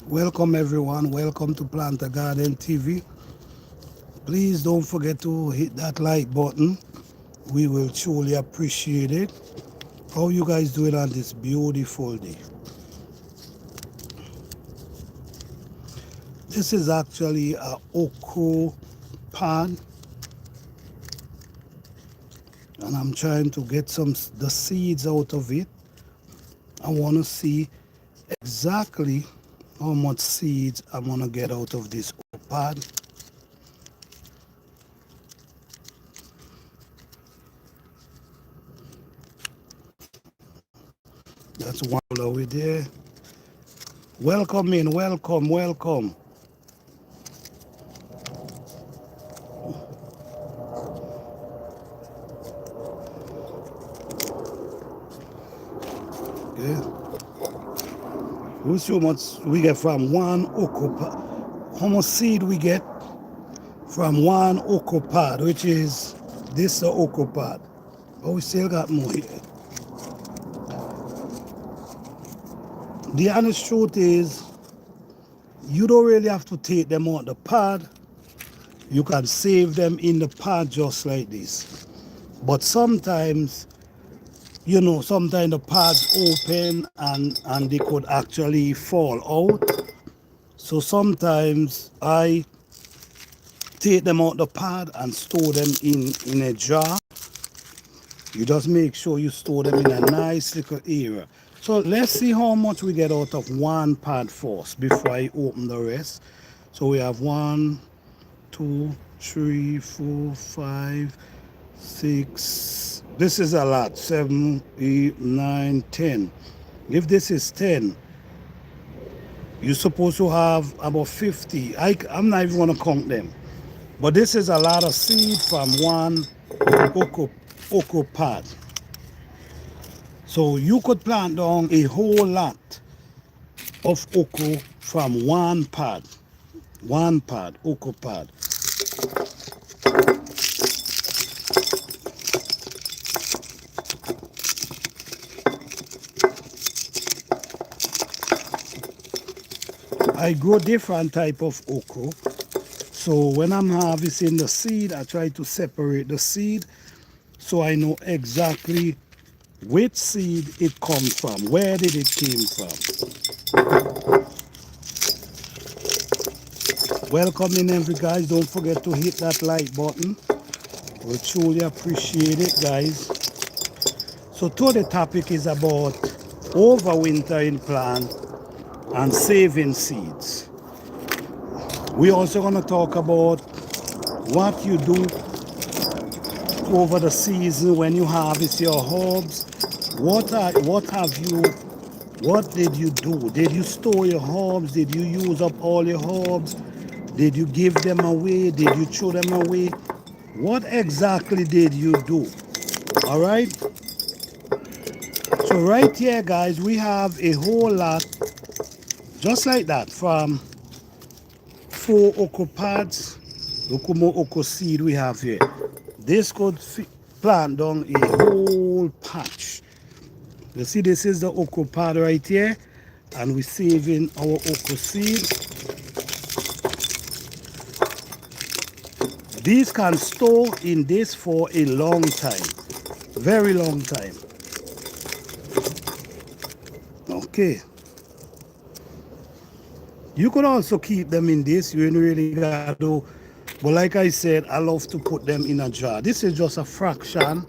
Welcome everyone, welcome to Plant a Garden TV. Please don't forget to hit that like button. We will truly appreciate it. How you guys doing on this beautiful day? This is actually a okra pan, and I'm trying to get the seeds out of it. I want to see exactly how much seeds I'm going to get out of this okra pan. That's one over there. Welcome in, welcome. Okay. We'll see how much we get from one okra pod. How much seed we get from one okra pod, which is this okra pod. But we still got more here. The honest truth is, you don't really have to take them out the pod. You can save them in the pod just like this. But sometimes, sometimes the pods open and they could actually fall out. So sometimes I take them out the pod and store them in a jar. You just make sure you store them in a nice little area. So let's see how much we get out of one pod first before I open the rest. So we have 1, 2, 3, 4, 5, 6. This is a lot. 7, 8, 9, 10. If this is 10, you're supposed to have about 50. I'm not even going to count them. But this is a lot of seed from one okra pod. So you could plant down a whole lot of okra from one pod, okra pod. I grow different type of okra. So when I'm harvesting the seed, I try to separate the seed so I know exactly which seed it comes from, where did it came from. Welcome in every guys, don't forget to hit that like button. We truly appreciate it, guys. So today the topic is about overwintering plant and saving seeds. We're also going to talk about what you do over the season when you harvest your herbs. What did you do? Did you store your herbs? Did you use up all your herbs? Did you give them away? Did you throw them away? What exactly did you do? All right. So right here, guys, we have a whole lot, just like that, from 4 okra pods. Look how much okra seed we have here. This could plant down a whole patch. You see, this is the okra pod right here, and we're saving our okra seed. These can store in this for a long time, very long time. Okay. You could also keep them in this. You ain't really gotta do. But like I said, I love to put them in a jar. This is just a fraction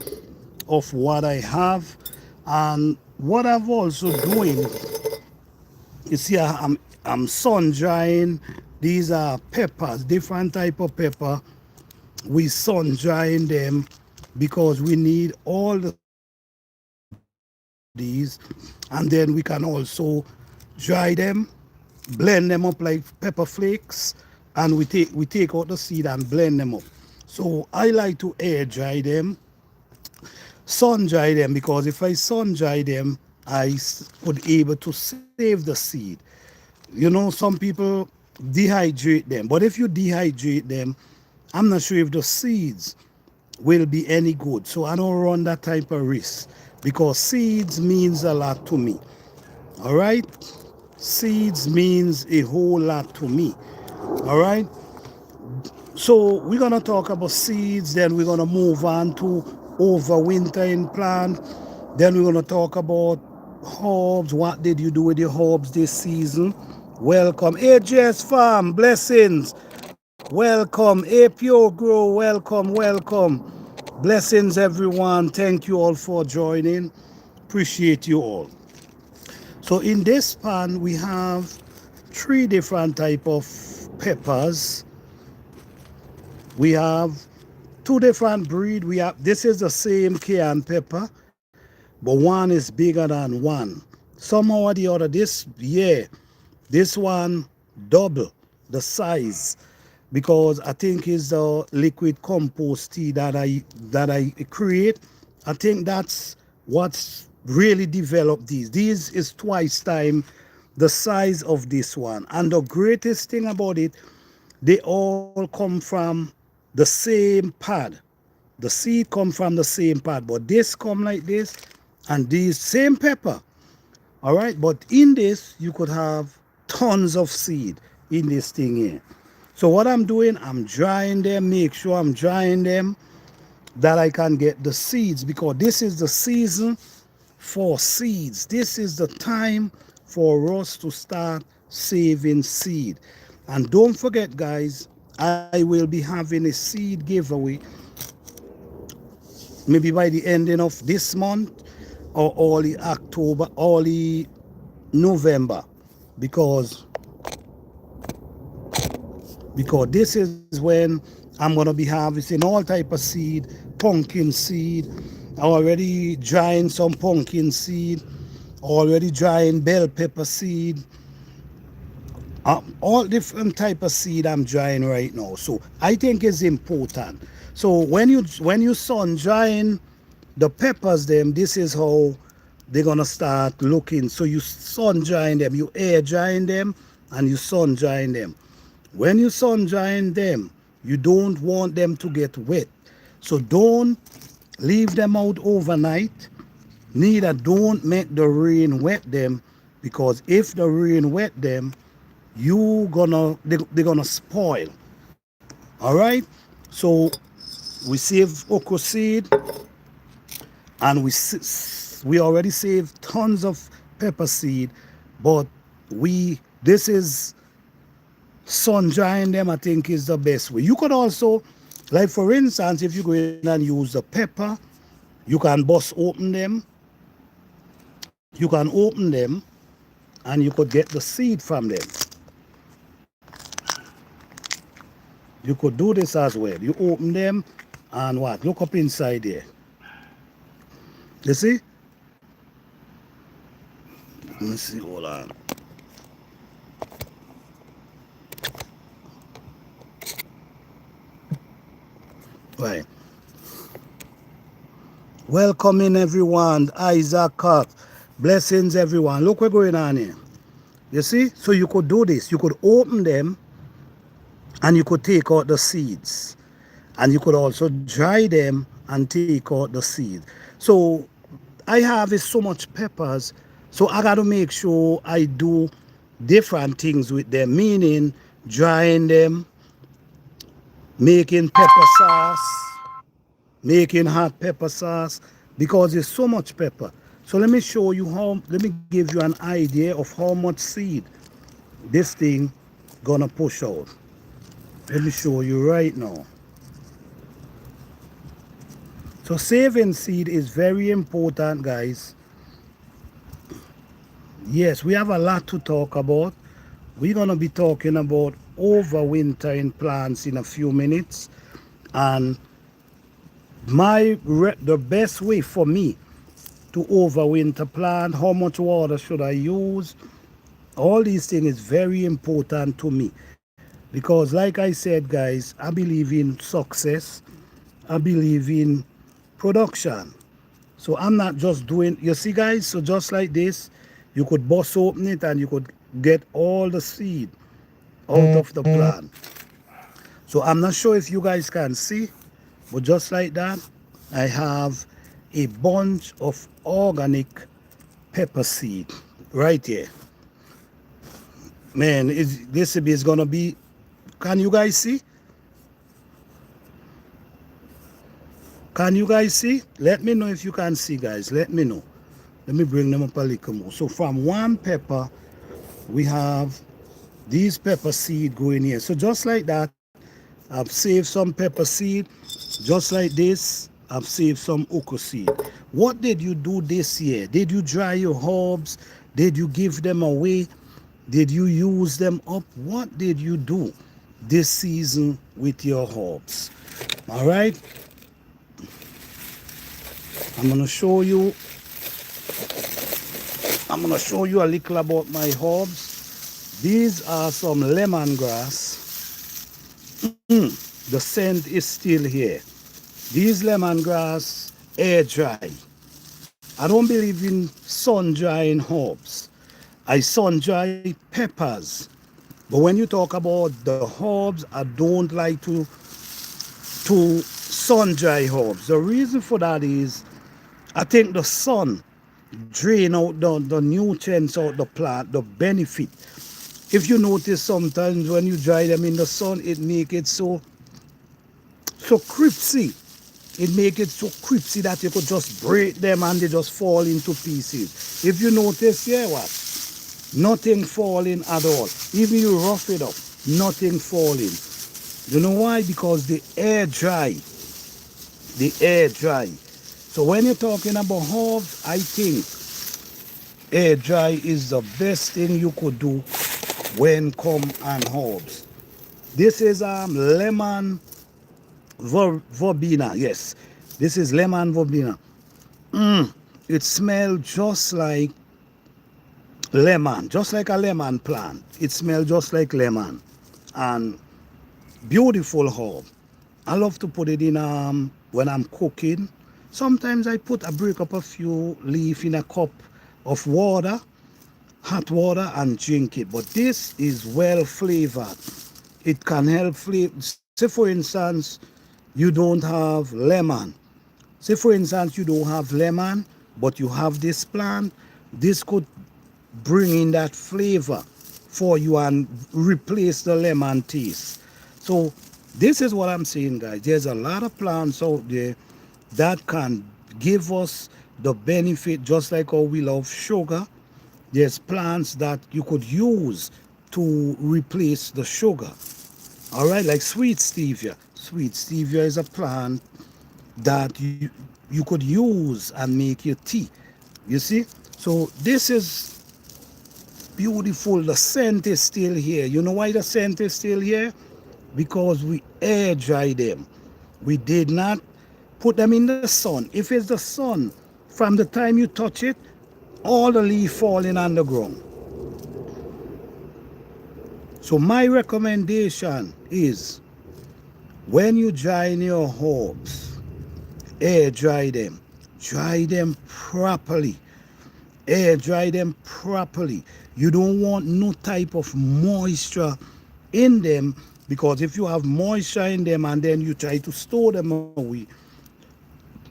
of what I have. And what I've also doing, you see, I'm sun drying. These are peppers, different type of pepper. We sun drying them because we need all these, and then we can also dry them, blend them up like pepper flakes, and we take out the seed and blend them up. So I like to air dry them, sun dry them, because if I sun dry them, I would able to save the seed. Some people dehydrate them, but if you dehydrate them, I'm not sure if the seeds will be any good. So I don't run that type of risk because seeds means a lot to me. All right. Seeds means a whole lot to me. All right. So we're gonna talk about seeds, then we're gonna move on to overwintering plant. Then we're gonna talk about herbs. What did you do with your herbs this season? Welcome, AJS Farm, blessings. Welcome, APO Grow, welcome, welcome. Blessings, everyone. Thank you all for joining. Appreciate you all. So in this pan, we have three different type of peppers. We have two different breed. We have, this is the same cayenne pepper, but one is bigger than one. Somehow or the other, this year, this one double the size because I think it's the liquid compost tea that I create. I think that's what's really developed these. These is twice time the size of this one. And the greatest thing about it, they all come from the same pod. The seed come from the same pod, but this come like this, and these same pepper. All right, but in this you could have tons of seed in this thing here. So what I'm doing, I'm drying them, make sure I'm drying them that I can get the seeds, because this is the season for seeds. This is the time for us to start saving seed. And don't forget, guys, I will be having a seed giveaway maybe by the ending of this month or early October, early November, because this is when I'm going to be harvesting all type of seed, pumpkin seed. I already drying some pumpkin seed, already drying bell pepper seed, all different type of seed I'm drying right now. So I think it's important. So when you sun drying the peppers them, this is how they're gonna start looking. So you sun drying them, you air drying them, and you sun drying them. When you sun drying them, you don't want them to get wet. So don't leave them out overnight. Neither don't make the rain wet them, because if the rain wet them, they're gonna spoil. All right. So we save okra seed, and we already saved tons of pepper seed, but this is sun drying them, I think, is the best way. You could also, like for instance, if you go in and use the pepper, you can open them and you could get the seed from them. You could do this as well. You open them and what? Look up inside there. You see? Let me see, hold on. Right. Welcome in everyone. Isaac Cup. Blessings everyone. Look what's going on here. You see? So you could do this. You could open them and you could take out the seeds. And you could also dry them and take out the seed. So I have so much peppers. So I got to make sure I do different things with them, meaning drying them, making pepper sauce, making hot pepper sauce, because there's so much pepper. So let me show you let me give you an idea of how much seed this thing gonna push out. Let me show you right now. So saving seed is very important, guys. Yes, we have a lot to talk about. We're gonna be talking about overwintering plants in a few minutes, and the best way for me to overwinter plant, how much water should I use, all these things is very important to me, because like I said, guys, I believe in success, I believe in production. So I'm not just doing, you see guys, so just like this, you could bust open it and you could get all the seed out of the plant. So I'm not sure if you guys can see, but just like that, I have a bunch of organic pepper seed right here. Man, this is gonna be, can you guys see? Can you guys see? Let me know if you can see, guys. Let me know. Let me bring them up a little more. So from one pepper, we have these pepper seed going here. So just like that, I've saved some pepper seed. Just like this, I've saved some okra seed. What did you do this year? Did you dry your herbs? Did you give them away? Did you use them up? What did you do this season with your herbs? All right. I'm gonna show you. I'm gonna show you a little about my herbs. These are some lemongrass. The scent is still here. These lemongrass air dry. I don't believe in sun drying herbs. I sun dry peppers. But when you talk about the herbs, I don't like to sun dry herbs. The reason for that is I think the sun drain out the nutrients out the plant, the benefit. If you notice sometimes when you dry them in the sun, it make it so crispy. It make it so crispy that you could just break them and they just fall into pieces. If you notice here, what? Nothing falling at all. Even you rough it up, nothing falling. You know why? Because the air dry. The air dry. So when you're talking about herbs, I think air dry is the best thing you could do when come on herbs. This is lemon verbena. Yes, this is lemon verbena. It smells just like lemon, just like a lemon plant. It smells just like lemon, and beautiful herb. I love to put it in when I'm cooking. Sometimes I break up a few leaf in a cup of water, hot water, and drink it. But this is well flavored. It can help flavor. Say for instance, you don't have lemon. Say for instance, you don't have lemon, but you have this plant. This could bring in that flavor for you and replace the lemon taste. So this is what I'm saying, guys. There's a lot of plants out there that can give us the benefit, just like how we love sugar. There's plants that you could use to replace the sugar. All right, like sweet stevia. Sweet stevia is a plant that you could use and make your tea. You see? So this is beautiful. The scent is still here. You know why the scent is still here? Because we air dry them. We did not put them in the sun. If it's the sun, from the time you touch it, all the leaf falling on the ground. So my recommendation is, when you dry your herbs, air dry them. Dry them properly. Air dry them properly. You don't want no type of moisture in them, because if you have moisture in them and then you try to store them away,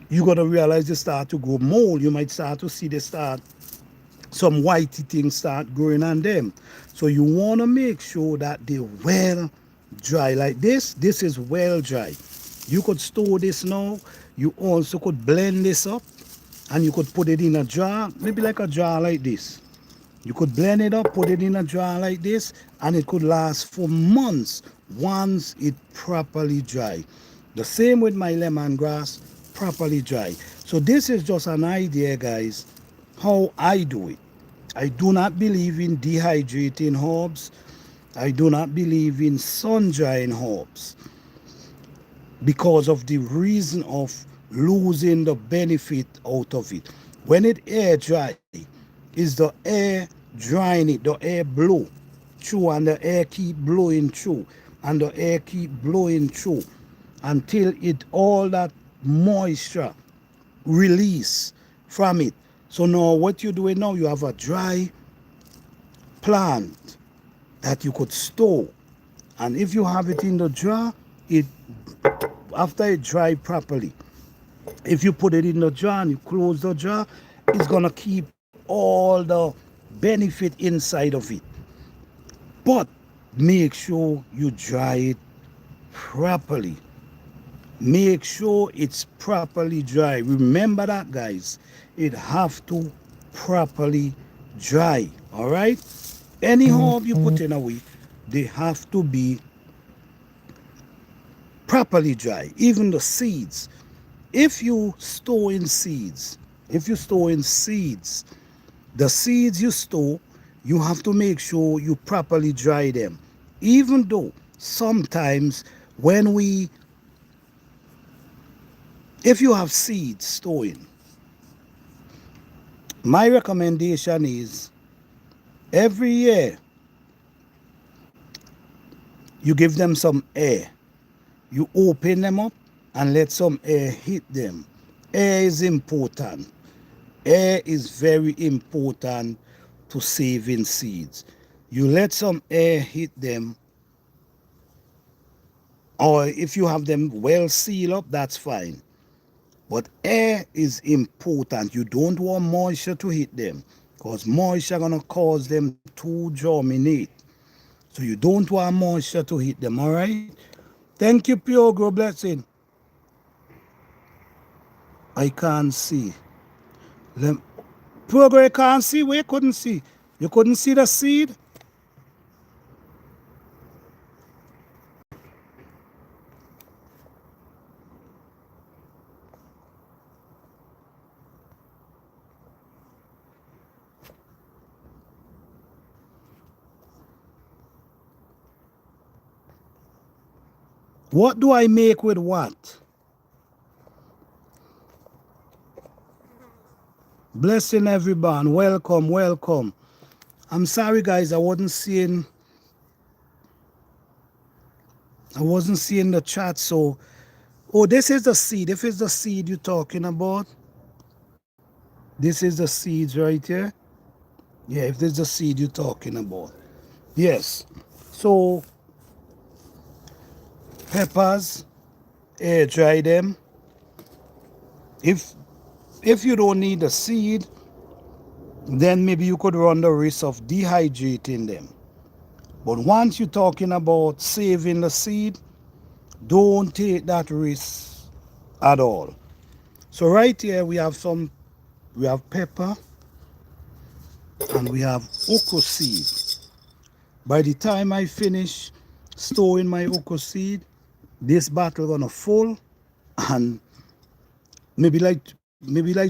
you got to realize they start to grow mold. You might start to see some whitey things start growing on them. So you want to make sure that they're well dry. Like this is well dry. You could store this now. You also could blend this up and you could put it in a jar, maybe like a jar like this. You could blend it up, put it in a jar like this, and it could last for months once it properly dry. The same with my lemongrass, properly dry. So this is just an idea, guys, how I do it. I do not believe in dehydrating herbs. I do not believe in sun drying herbs, because of the reason of losing the benefit out of it. When it air dry, is the air drying it, the air blow through, and the air keep blowing through, and the air keep blowing through until it all that moisture release from it. So now what you're doing now, you have a dry plant that you could store, and if you have it in the jar, it after it dry properly, if you put it in the jar and you close the jar, it's gonna keep all the benefit inside of it. But make sure you dry it properly. Make sure it's properly dry. Remember that, guys. It have to properly dry. All right. Any herb you put in a week, they have to be properly dry. Even the seeds. If you store in seeds, if you store in seeds, the seeds you store, you have to make sure you properly dry them. Even though sometimes when we, if you have seeds storing, my recommendation is every year you give them some air. You open them up and let some air hit them. Air is important. Air is very important to saving seeds. You let some air hit them, or if you have them well sealed up, that's fine. But air is important. You don't want moisture to hit them because moisture gonna cause them to germinate. So you don't want moisture to hit them, all right? Thank you, Pure Grow Blessing. I can't see. Let, Pure Grow, you can't see. We couldn't see. You couldn't see the seed? What do I make with what? Blessing everyone. Welcome, welcome. I'm sorry, guys. I wasn't seeing the chat. So, oh, this is the seed. If it's the seed you're talking about, this is the seeds right here. Yeah, if this is the seed you're talking about. Yes. So, peppers, air dry them. If you don't need the seed, then maybe you could run the risk of dehydrating them. But once you're talking about saving the seed, don't take that risk at all. So right here we have pepper and we have okra seed. By the time I finish storing my okra seed, this bottle gonna full, and maybe like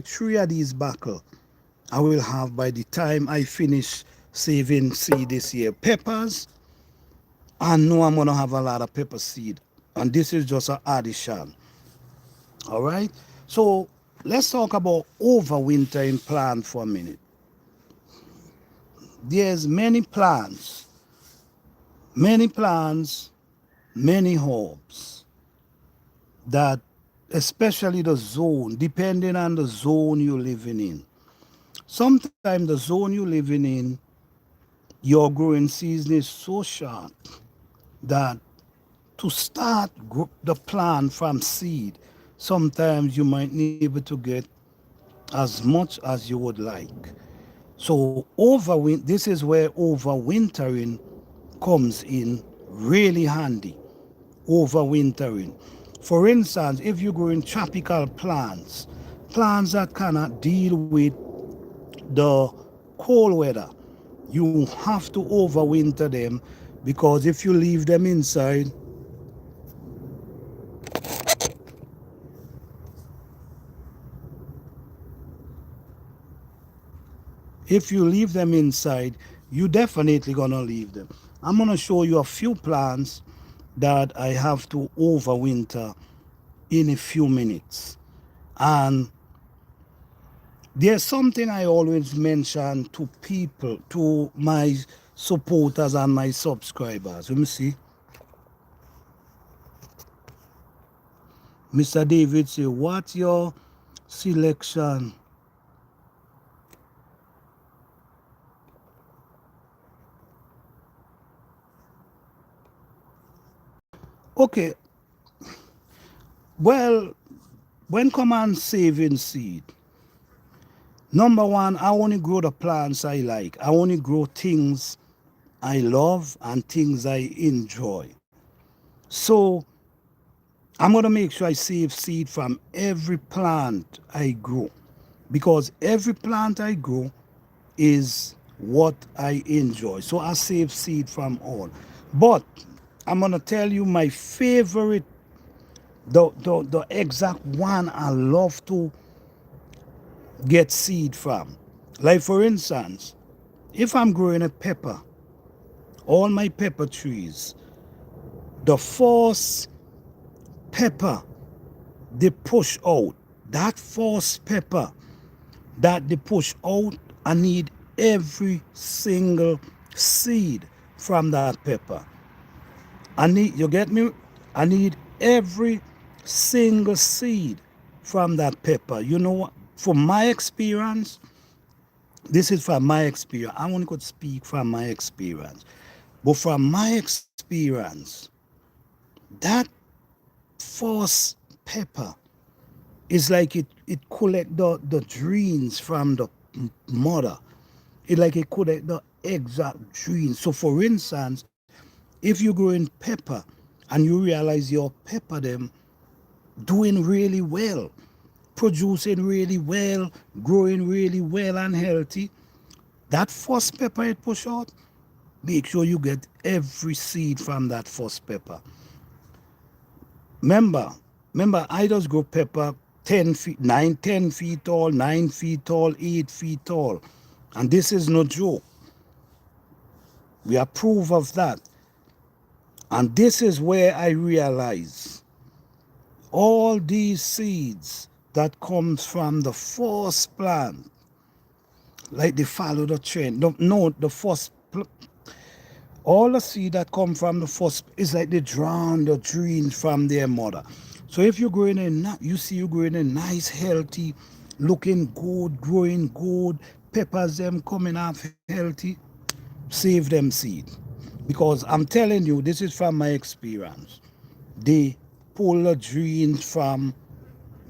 3 of these bottle I will have by the time I finish saving seed this year. Peppers, I know I'm gonna have a lot of pepper seed, and this is just an addition. All right. So let's talk about overwintering plant for a minute. There's many plants, many herbs that, especially the zone, depending on the zone you're living in. Sometimes the zone you're living in, your growing season is so short that to start the plant from seed, sometimes you might not be able to get as much as you would like. So this is where overwintering comes in really handy. Overwintering. For instance, if you're growing tropical plants, plants that cannot deal with the cold weather, you have to overwinter them, because if you leave them inside, you definitely gonna leave them. I'm gonna show you a few plants that I have to overwinter in a few minutes. And there's something I always mention to people, to my supporters and my subscribers. Let me see. Mr. David say, what's your selection? Okay, well, when come on saving seed, number one, I only grow the plants I like. I only grow things I love and things I enjoy. So I'm going to make sure I save seed from every plant I grow, because every plant I grow is what I enjoy. So I save seed from all. But I'm going to tell you my favorite, the exact one I love to get seed from. Like for instance, if I'm growing a pepper, all my pepper trees, the first pepper they push out, that first pepper that they push out, I need every single seed from that pepper. I need, you get me? I need every single seed from that pepper. You know what? From my experience, this is from my experience. I only could speak from my experience. But from my experience, that first pepper is like it collect the dreams from the mother. It like it collect the exact dreams. So for instance, if you grow in pepper and you realize your pepper them doing really well, producing really well, growing really well and healthy, that first pepper it push out, make sure you get every seed from that first pepper. Remember, remember, I just grow pepper 10 feet, 9, 10 feet tall, 9 feet tall, 8 feet tall. And this is no joke. We approve of that. And this is where I realize all these seeds that comes from the first plant, like they follow the trend. No, the first, all the seed that come from the first is like they drown the dreams from their mother. So if you're growing you see you growing a nice, healthy, looking good, growing good, peppers them coming off healthy, save them seed. Because I'm telling you, this is from my experience. They pull the dreams from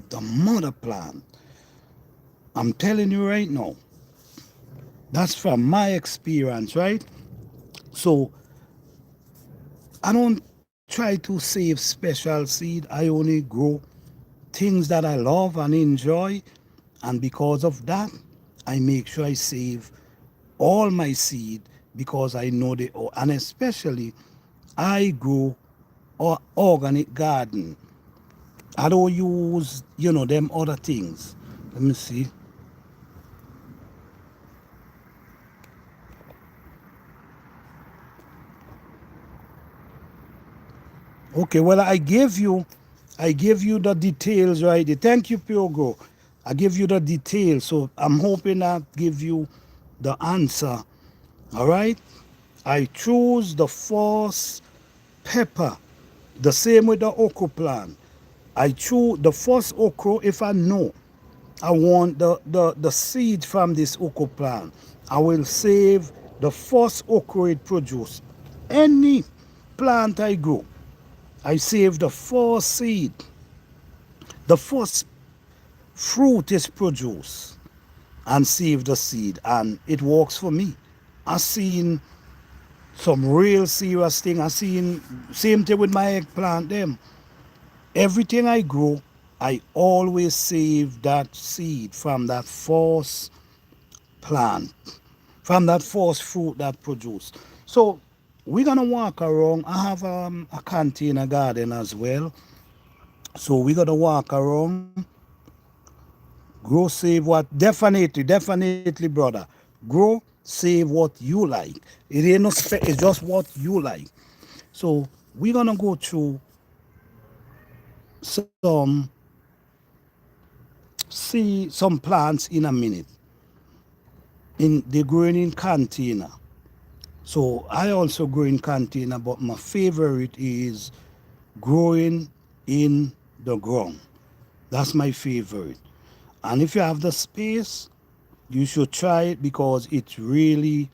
the mother plant. I'm telling you right now. That's from my experience, right? So I don't try to save special seed. I only grow things that I love and enjoy. And because of that, I make sure I save all my seed because I know they all. And especially, I grow organic garden. I don't use, them other things. Let me see. Okay, well, I gave you the details right there. Thank you, Piogo. I give you the details, so I'm hoping I give you the answer. All right. I choose the first pepper, the same with the okra plant. I choose the first okra if I know I want the seed from this okra plant. I will save the first okra it produce. Any plant I grow, I save the first seed, the first fruit is produced, and save the seed, and it works for me. I seen some real serious thing. I seen same thing with my eggplant them. Everything I grow, I always save that seed from that first plant, from that first fruit that produced. So we're gonna walk around. I have a container garden as well. So we're gonna walk around, grow, save what? Definitely, brother. Grow, save what you like. It ain't no it's just what you like. So we're gonna go through some see some plants in a minute. They're growing in container. So I also grow in container, but my favorite is growing in the ground. That's my favorite. And if you have the space, you should try it because it's really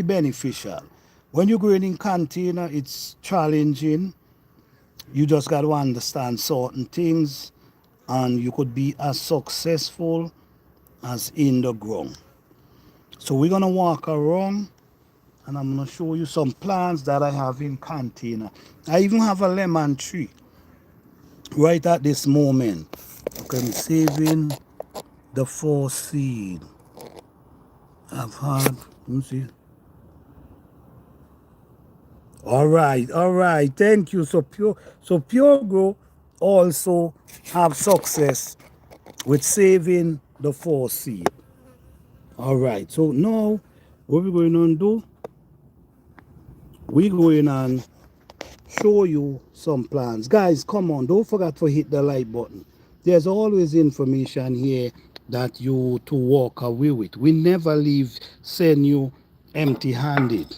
beneficial. When you're growing in container, it's challenging. You just got to understand certain things, and you could be as successful as in the ground. So we're gonna walk around and I'm gonna show you some plants that I have in container. I even have a lemon tree right at this moment. Okay, I'm saving the 4 seed. I've had, let me see. All right, thank you. So Pure Grow also have success with saving the 4 seed. All right, so now what we're going on do, we're going on show you some plans. Guys, come on, don't forget to hit the like button. There's always information here that you to walk away with. We never leave, send you empty handed.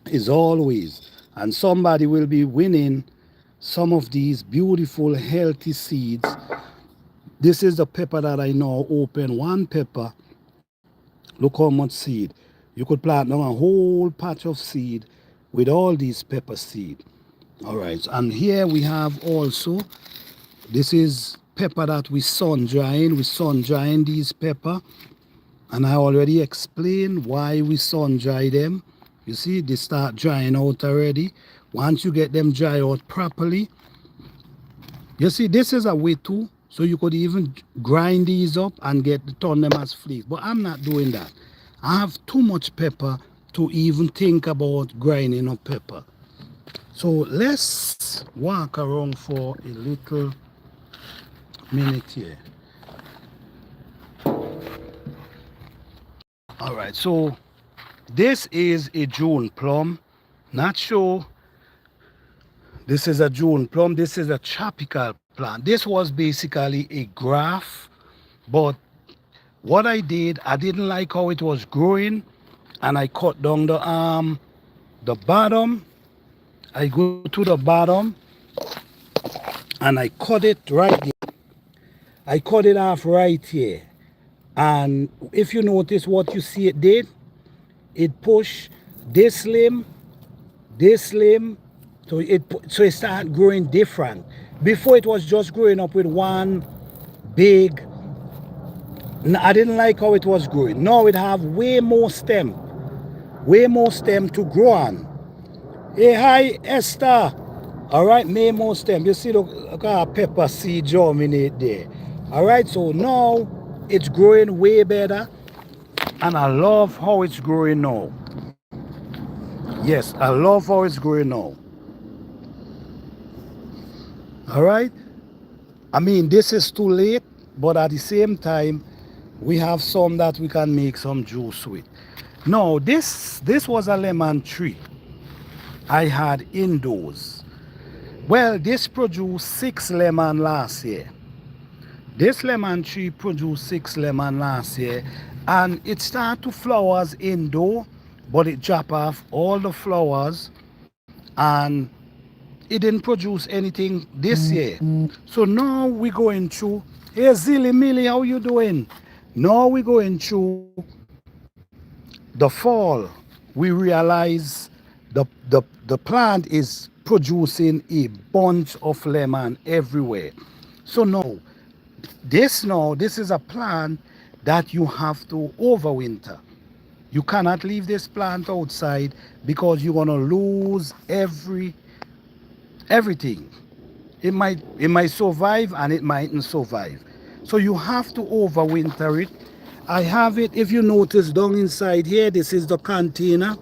Is always. And somebody will be winning some of these beautiful healthy seeds. This is the pepper that I now open. One pepper. Look how much seed. You could plant now a whole patch of seed with all these pepper seed. All right, and here we have also, this is pepper that we sun drying. We sun drying these pepper, and I already explained why we sun dry them. You see, they start drying out already. Once you get them dry out properly, you see, this is a way too, so you could even grind these up and turn them as flakes. But I'm not doing that. I have too much pepper to even think about grinding up pepper. So let's walk around for a little minute here. All right, so this is a June plum. Not sure. This is a June plum. This is a tropical plant. This was basically a graft, but what I did, I didn't like how it was growing, and I cut down the bottom. I go to the bottom and I cut it right there. I cut it off right here. And if you notice what you see it did, it pushed this limb, so it started growing different. Before it was just growing up with one big. I didn't like how it was growing. Now it have way more stem to grow on. Hey, hi Esther. All right, way more stem. You see, look how pepper seed germinate there. All right, so now it's growing way better, and I love how it's growing now. Yes, I love how it's growing now. All right. I mean, this is too late, but at the same time, we have some that we can make some juice with. Now, this was a lemon tree I had indoors. Well, this produced 6 lemon last year. This lemon tree produced 6 lemon last year, and it started to flowers indoor, but it dropped off all the flowers, and it didn't produce anything this year. So now we're going through. Hey, Zilly Millie, how you doing? Now we're going through the fall. We realize the plant is producing a bunch of lemon everywhere. So this is a plant that you have to overwinter. You cannot leave this plant outside because you're gonna lose everything. It might survive and it mightn't survive. So you have to overwinter it. I have it, if you notice, down inside here, this is the container.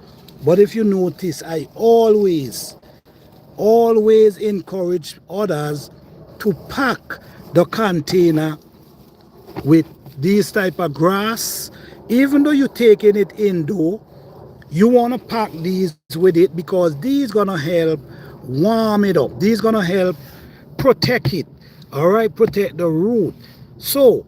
But if you notice, I always encourage others to pack the container with these type of grass. Even though you're taking it indoor, you want to pack these with it because these gonna help warm it up. These gonna help protect it. All right, protect the root. So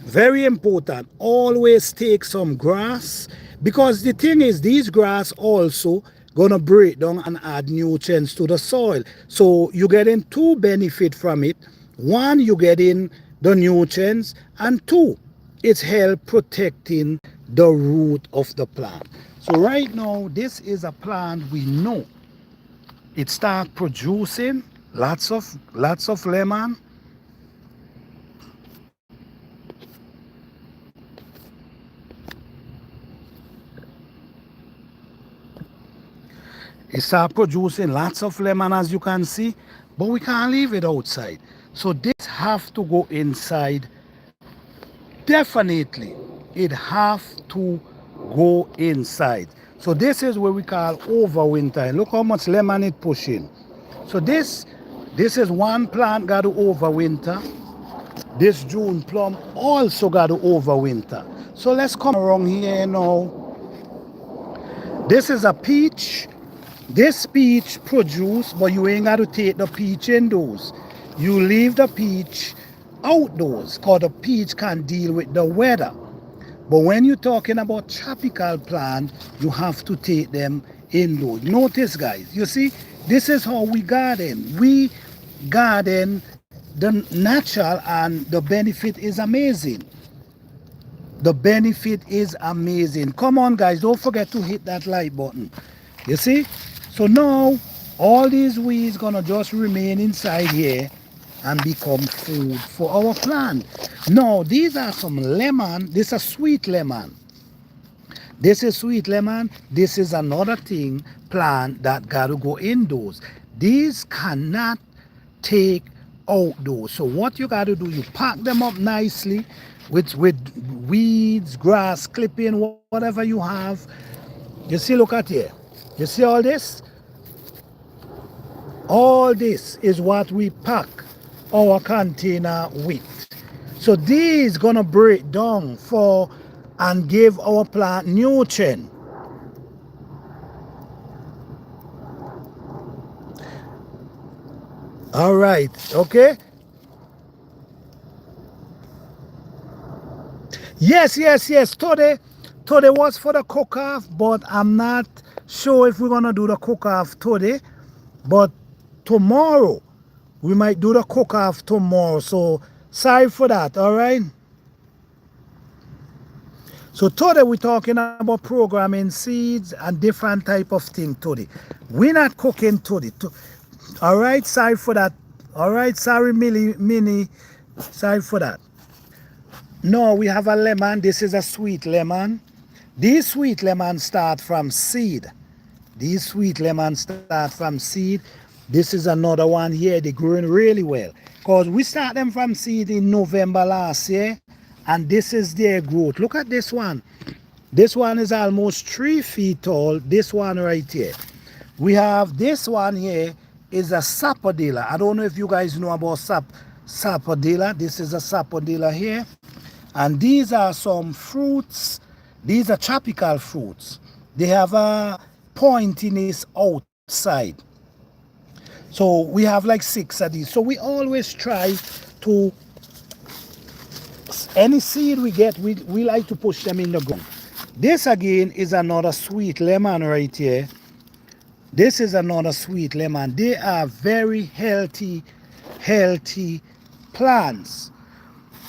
very important, always take some grass, because the thing is, these grass also gonna break down and add nutrients to the soil. So you're getting 2 benefit from it. One, you're getting the nutrients, and 2, it's help protecting the root of the plant. So right now, this is a plant we know it start producing lots of lemon. It start producing lots of lemon, as you can see, but we can't leave it outside. So this have to go inside. Definitely, it have to go inside. So this is what we call overwintering. Look how much lemon it pushing. So this is one plant got to overwinter. This June plum also got to overwinter. So let's come around here now. This is a peach. This peach produce, but you ain't got to take the peach indoors. You leave the peach outdoors because the peach can deal with the weather. But when you're talking about tropical plant, you have to take them indoors. Notice, guys, you see, this is how we garden. We garden the natural, and the benefit is amazing. The benefit is amazing. Come on, guys, don't forget to hit that like button. You see? So now, all these weeds gonna just remain inside here and become food for our plant. Now, these are some lemon. This is a sweet lemon. This is sweet lemon. This is another thing, plant that gotta go indoors. These cannot take outdoors. So what you gotta do, you pack them up nicely with weeds, grass, clipping, whatever you have. You see, look at here. You see all this? All this is what we pack our container with. So these gonna break down for and give our plant nutrient. All right, okay? Yes. Today was for the cook-off, but I'm not sure if we're gonna do the cook-off today. But tomorrow, we might do the cook-off tomorrow. So sorry for that, all right? So today we're talking about programming seeds and different type of thing today. We're not cooking today. All right, sorry for that. All right, sorry, Minnie. Sorry for that. No, we have a lemon. This is a sweet lemon. These sweet lemons start from seed. These sweet lemons start from seed. This is another one here. They're growing really well. Because we start them from seed in November last year. And this is their growth. Look at this one. This one is almost 3 feet tall. This one right here. We have this one here is a sapodilla. I don't know if you guys know about sapodilla. This is a sapodilla here. And these are some fruits. These are tropical fruits. They have a pointiness outside. So we have like 6 of these. So we always try to, any seed we get, we like to push them in the ground. This again is another sweet lemon right here. This is another sweet lemon. They are very healthy plants.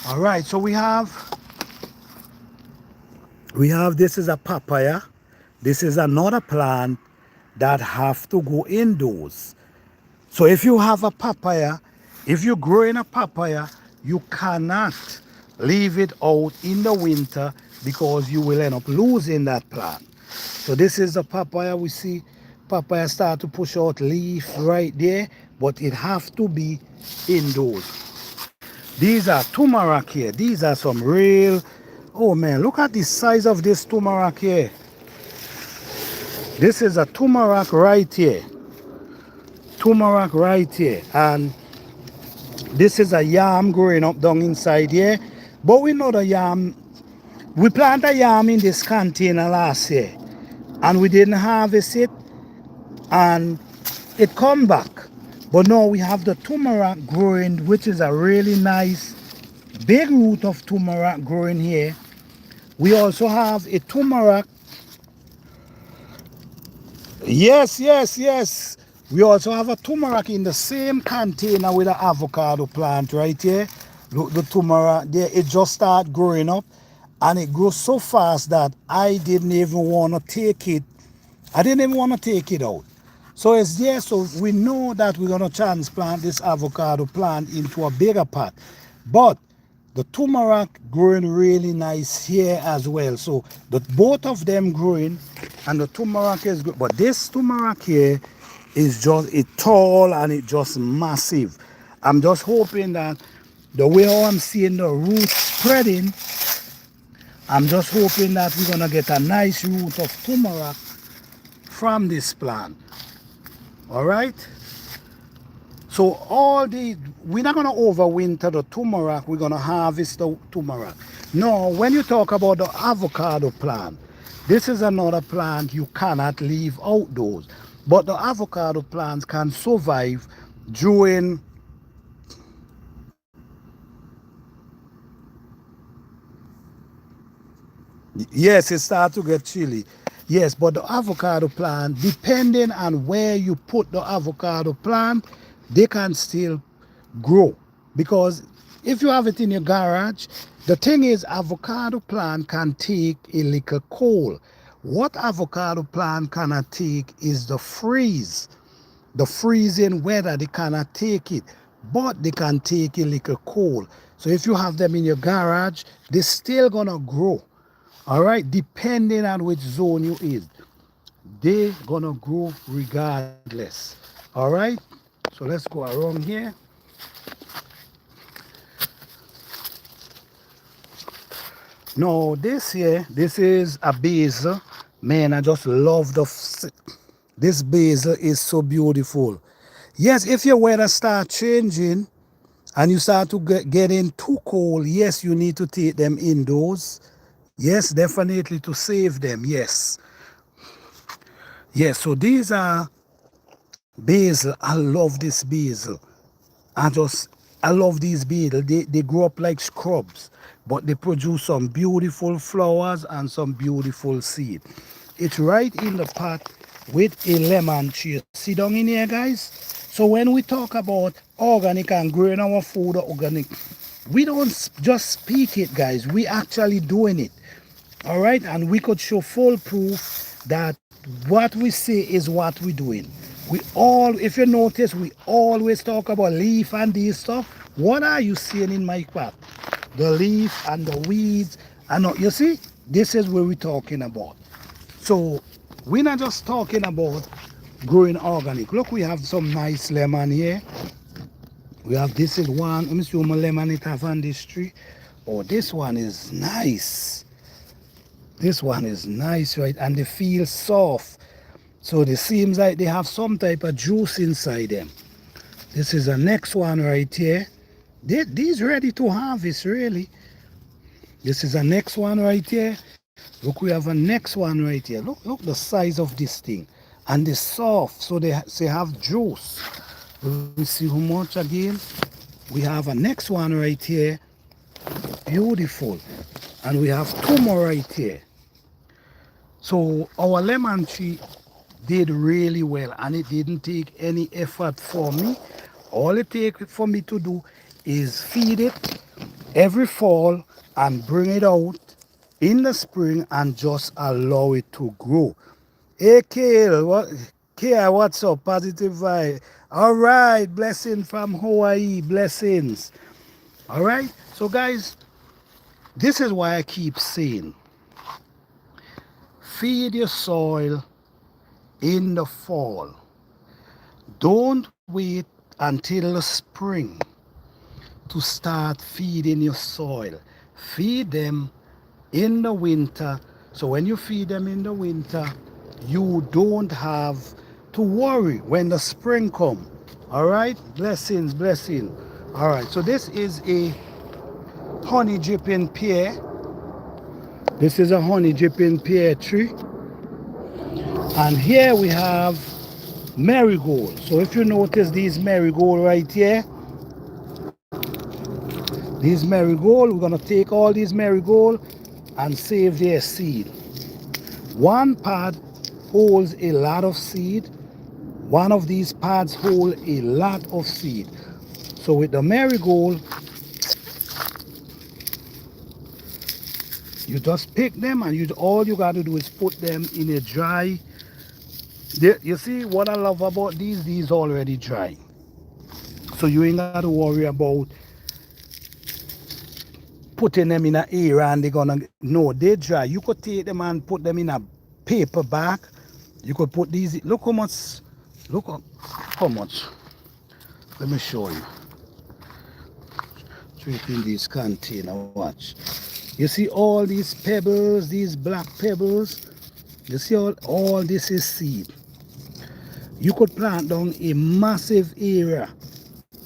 All right, so we have this is a papaya. This is another plant that have to go indoors. So if you have a papaya, if you're growing a papaya, you cannot leave it out in the winter because you will end up losing that plant. So this is the papaya. We see papaya start to push out leaf right there, but it have to be indoors. These are turmeric here. These are some real, oh man, look at the size of this turmeric here. This is a turmeric right here. Turmeric right here. And this is a yam growing up down inside here. But we know the yam, we planted a yam in this container last year. And we didn't harvest it. And it come back. But now we have the turmeric growing, which is a really nice big root of turmeric growing here. We also have a turmeric. Yes. We also have a turmeric in the same container with an avocado plant right here. Look, the turmeric there, it just started growing up. And it grows so fast that I didn't even want to take it. I didn't even want to take it out. So it's there, so we know that we're going to transplant this avocado plant into a bigger pot. But The turmeric growing really nice here as well. So the both of them growing, and the turmeric is good. But this turmeric here is just it tall and it just massive. I'm just hoping that the way how I'm seeing the roots spreading, I'm just hoping that we're gonna get a nice root of turmeric from this plant. All right. So we're not gonna overwinter the turmeric. We're gonna harvest the turmeric. No, when you talk about the avocado plant, this is another plant you cannot leave outdoors. But the avocado plants can survive during, yes, it starts to get chilly. Yes, but the avocado plant, depending on where you put the avocado plant, they can still grow. Because if you have it in your garage, the thing is, avocado plant can take a little cold. What avocado plant cannot take is the freeze. The freezing weather, they cannot take it, but they can take a little cold. So if you have them in your garage, they're still gonna grow. All right, depending on which zone you is, they're gonna grow regardless. All right, so let's go around here. Now this here, this is a basil. Man, I just love this basil is so beautiful. Yes, if your weather start changing and you start to get in too cold, yes, you need to take them indoors. Yes, definitely to save them. Yes. Yes, so these are basil. I love this basil. I just, I love these beetles. They grow up like scrubs, but they produce some beautiful flowers and some beautiful seed. It's right in the pot with a lemon tree. See down in here, guys? So when we talk about organic and growing our food organic, we don't just speak it, guys. We actually doing it. All right, and we could show full proof that what we say is what we're doing. We all, if you notice, we always talk about leaf and these stuff. What are you seeing in my pot? The leaf and the weeds. And you see, this is what we're talking about. So we're not just talking about growing organic. Look, we have some nice lemon here. We have, this is one. Let me see how much lemon it have on this tree. Oh, this one is nice. This one is nice, right? And they feel soft. So it seems like they have some type of juice inside them. This is the next one right here. These ready to harvest, really. This is the next one right here. Look, we have a next one right here. Look the size of this thing. And they're soft, so they have juice. We see how much again. We have a next one right here. Beautiful. And we have two more right here. So our lemon tree did really well, and it didn't take any effort for me. All it takes for me to do is feed it every fall and bring it out in the spring and just allow it to grow. Hey Kale, what's up? Positive vibe. All right, blessing from Hawaii, blessings. All right, so guys, this is why I keep saying, feed your soil in the fall. Don't wait until the spring to start feeding your soil. Feed them in the winter. So when you feed them in the winter, you don't have to worry when the spring comes. All right, blessings, blessing. All right, so this is a honey dripping pear. This is a honey dripping pear tree. And here we have marigold. So if you notice these marigold right here, these marigold, we're gonna take all these marigold and save their seed. One pod holds a lot of seed. One of these pods hold a lot of seed. So with the marigold, you just pick them and all you got to do is put them in a dry. You see what I love about these already dry. So you ain't got to worry about putting them in an area and they're gonna no, they dry. You could take them and put them in a paper bag. You could put these. Look how much. Look how much. Let me show you. Straight in this container. Watch. You see all these pebbles, these black pebbles. You see all this is seed. You could plant down a massive area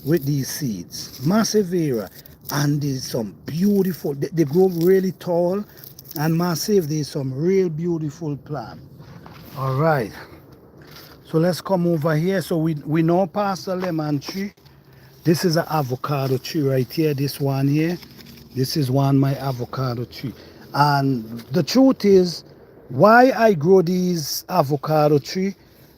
with these seeds, massive area, and there's some beautiful, they grow really tall and massive. There's some real beautiful plant. All right, so let's come over here. So we now pass the lemon tree. This is an avocado tree right here, this one here. This is my avocado tree. And the truth is, why I grow these avocado tree,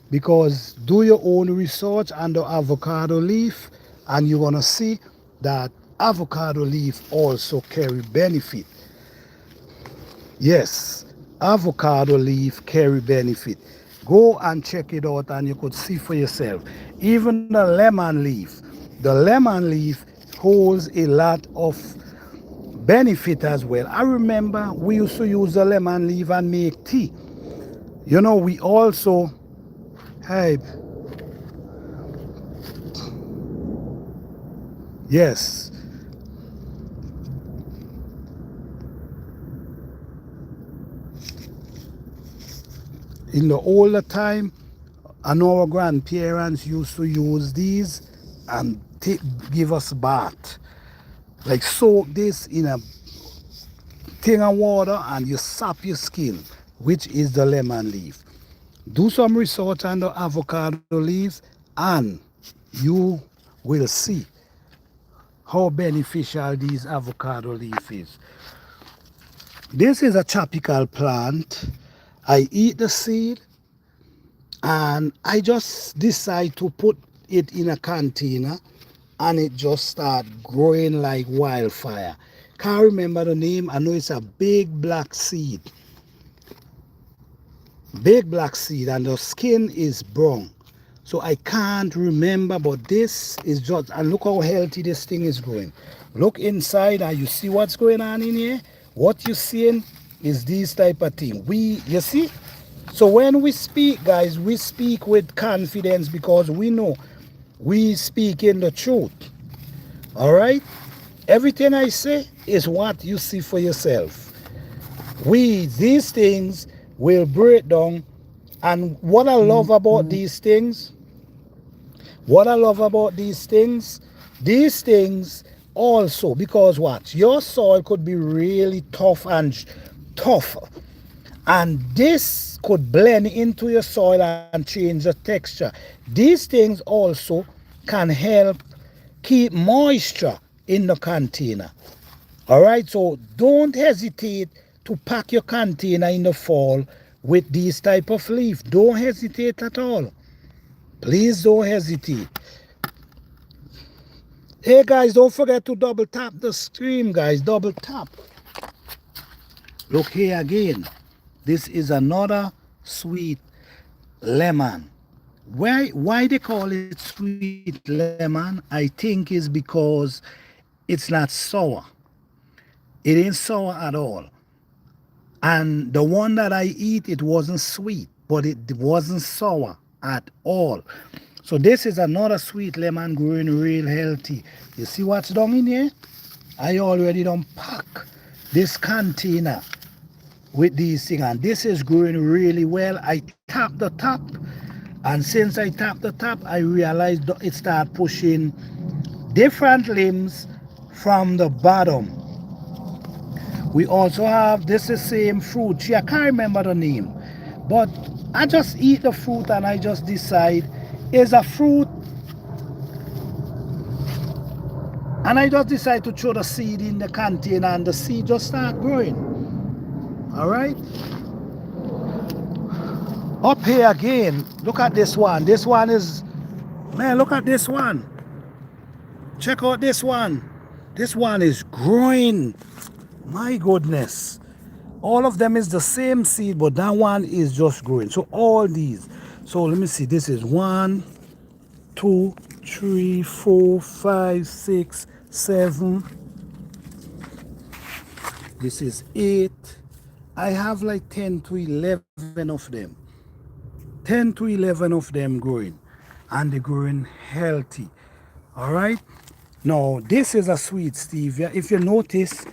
because do your own research on the avocado leaf and you're gonna see that avocado leaf also carry benefit. Yes, avocado leaf carry benefit. Go and check it out and you could see for yourself. Even the lemon leaf holds a lot of benefit as well. I remember we used to use the lemon leaf and make tea. You know, we also have, yes, in the older time, and our grandparents used to use these and give us bath. Like soak this in a thing of water and you sap your skin, which is the lemon leaf. Do some research on the avocado leaves and you will see how beneficial these avocado leaf is. This is a tropical plant. I eat the seed and I just decide to put it in a container and it just start growing like wildfire. Can't remember the name. I know it's a big black seed. Big black seed and the skin is brown. So I can't remember, but this is just, and look how healthy this thing is growing. Look inside and you see what's going on in here. What you're seeing is these type of thing. You see? So when we speak, guys, we speak with confidence because we know we speak in the truth. All right? Everything I say is what you see for yourself. These things will break down. And what I love about these things, these things also, because what? Your soil could be really tough and tough. And this could blend into your soil and change the texture. These things also can help keep moisture in the container. All right, so don't hesitate to pack your container in the fall with these type of leaf. Don't hesitate at all. Please don't hesitate. Hey guys, don't forget to double tap the stream, guys. Double tap. Look here again. This is another sweet lemon. Why they call it sweet lemon? I think is because it's not sour. It ain't sour at all. And the one that I eat, it wasn't sweet, but it wasn't sour at all. So this is another sweet lemon growing real healthy. You see what's down in here? I already done pack this container with these things, and this is growing really well. I tap the top, and since I tap the top, I realized it start pushing different limbs from the bottom. We also have this is same fruit tree. I can't remember the name, but I just eat the fruit and I just decide it's a fruit, and I just decide to throw the seed in the container and the seed just start growing. All right, up here again, look at this one. This one is, man, look at this one. Check out this one. This one is growing. My goodness. All of them is the same seed, but that one is just growing. So all these. So let me see. This is 1, 2, 3, 4, 5, 6, 7, This is 8. I have like 10 to 11 of them. 10 to 11 of them growing. And they're growing healthy. All right. Now, this is a sweet stevia. If you notice,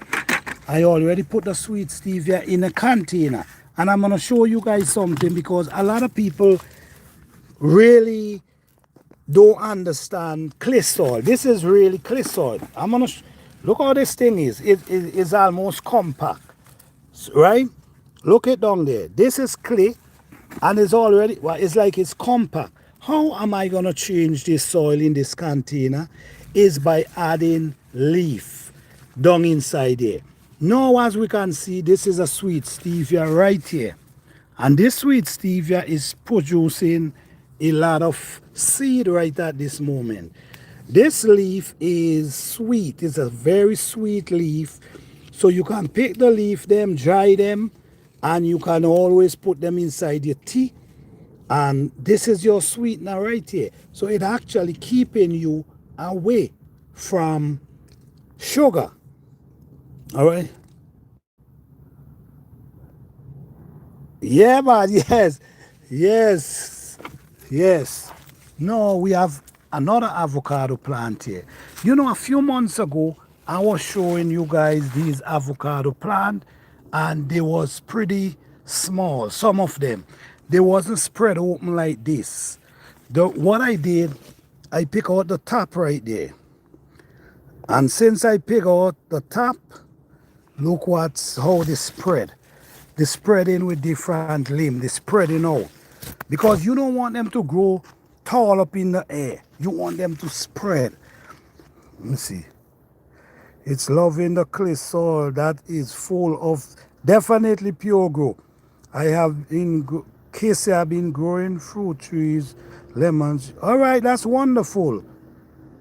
I already put the sweet stevia in a container. And I'm going to show you guys something because a lot of people really don't understand clay soil. This is really clay soil. I'm going to look how this thing is. It is almost compact, right? Look it down there. This is clay and it's already, well, it's like it's compact. How am I going to change this soil in this container? Is by adding leaf down inside there. Now, as we can see, this is a sweet stevia right here. And this sweet stevia is producing a lot of seed right at this moment. This leaf is sweet. It's a very sweet leaf. So you can pick the leaf, them, dry them, and you can always put them inside your tea. And this is your sweetener right here. So it actually keeping you away from sugar. All right. Yeah, but yes. No, we have another avocado plant here. You know, a few months ago, I was showing you guys these avocado plant, and they was pretty small. Some of them, they wasn't spread open like this. What I did, I pick out the top right there. And since I pick out the top, look how they spread. They spreading with different limbs. They spreading out. Because you don't want them to grow tall up in the air. You want them to spread. Let me see. It's loving the clay soil that is full of definitely pure grow. I have in Casey, I've been growing fruit trees, lemons. All right, that's wonderful.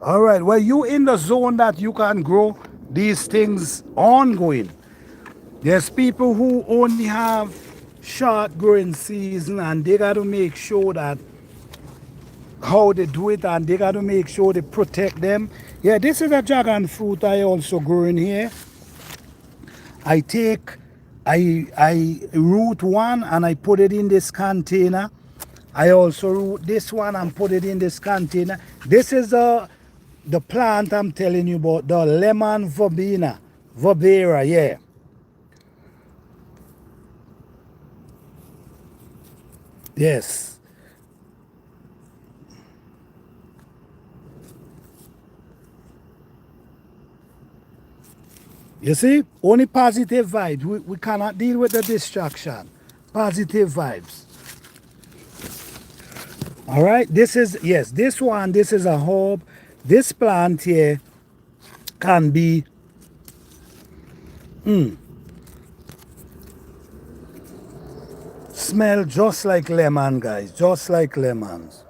All right, well, you in the zone that you can grow these things ongoing. There's people who only have short growing season and they got to make sure that how they do it, and they got to make sure they protect them. Yeah, this is a dragon fruit I also grow in here. I root one and I put it in this container. I also root this one and put it in this container. This is the plant I'm telling you about, the lemon verbena, yeah. Yes. You see, only positive vibes. We cannot deal with the distraction. Positive vibes. All right, this is, yes, this is a herb. This plant here can be, smell just like lemon, guys, just like lemons.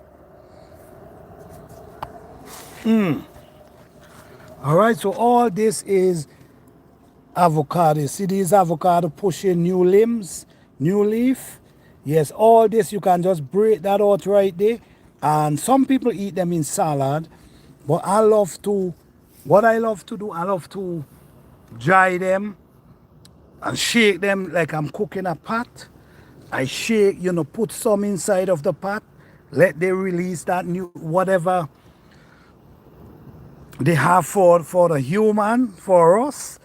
All right, so all this is avocado. See these avocado pushing new limbs, new leaf. Yes, all this you can just break that out right there. And some people eat them in salad, but I love to dry them and shake them like I'm cooking a pot. I shake, put some inside of the pot, let they release that new whatever they have for the human, for us.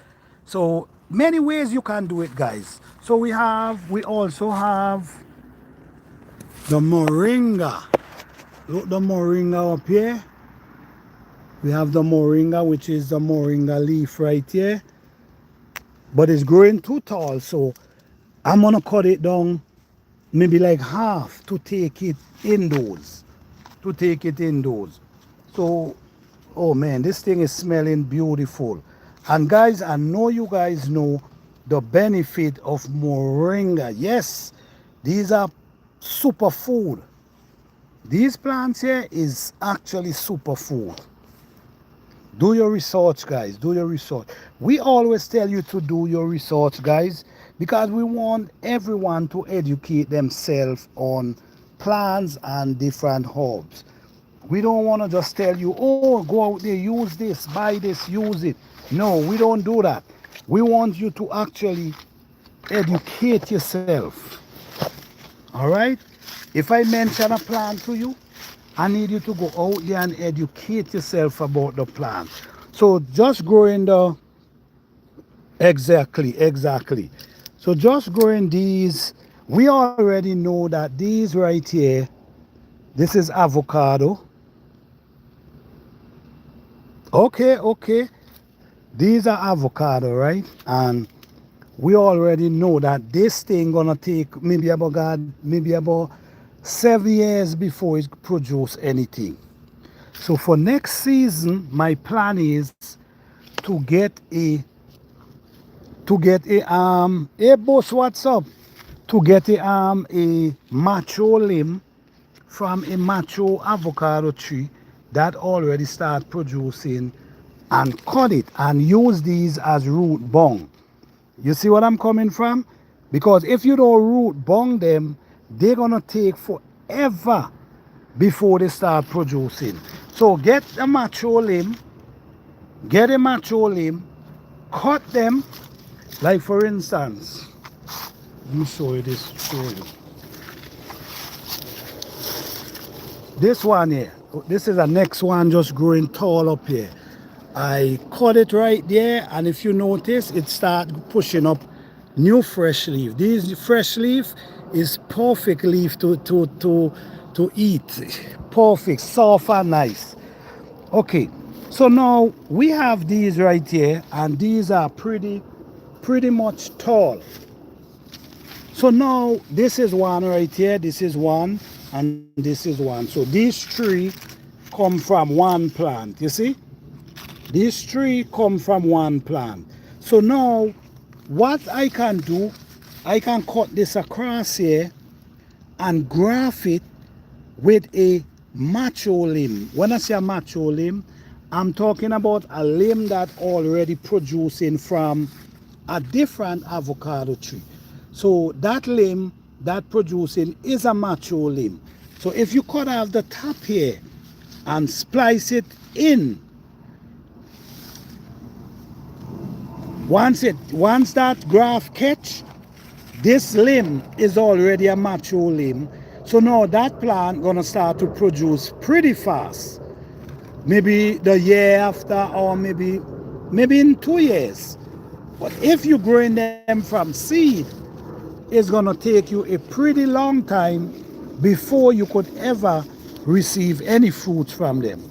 So many ways you can do it, guys. So we also have the moringa. Look, the moringa up here. We have the moringa, which is the moringa leaf right here. But it's growing too tall, so I'm gonna cut it down maybe like half to take it indoors. So, oh man, this thing is smelling beautiful. And guys, I know you guys know the benefit of moringa. Yes, these are superfood. These plants here is actually superfood. Do your research, guys. Do your research. We always tell you to do your research, guys, because we want everyone to educate themselves on plants and different herbs. We don't want to just tell you, oh, go out there, use this, buy this, use it. No, we don't do that. We want you to actually educate yourself. All right? If I mention a plant to you, I need you to go out there and educate yourself about the plant. So just growing the exactly. So just growing these, we already know that these right here, this is avocado. Okay. These are avocado, right? And we already know that this thing gonna take maybe about 7 years before it produce anything. So for next season, my plan is to get a hey boss, what's up? To get a mature limb from a mature avocado tree that already start producing, and cut it and use these as root bung. You see what I'm coming from? Because if you don't root bung them, they're gonna take forever before they start producing. So get a mature limb, cut them. Like for instance, let me show you this. This one here, this is the next one just growing tall up here. I cut it right there, and if you notice, it start pushing up new fresh leaf. These fresh leaf is perfect leaf to eat. Perfect, soft and nice. Okay, so now we have these right here, and these are pretty much tall. So now this is one right here, this is one, and this is one. So these three come from one plant. You see, these three come from one plant. So now what I can do, I can cut this across here and graft it with a mature limb. When I say a mature limb, I'm talking about a limb that already producing from a different avocado tree. So that limb that producing is a mature limb. So if you cut off the top here and splice it in, once that graft catch, this limb is already a mature limb. So now that plant gonna start to produce pretty fast. Maybe the year after, or maybe in 2 years. But if you're growing them from seed, it's gonna take you a pretty long time before you could ever receive any fruits from them.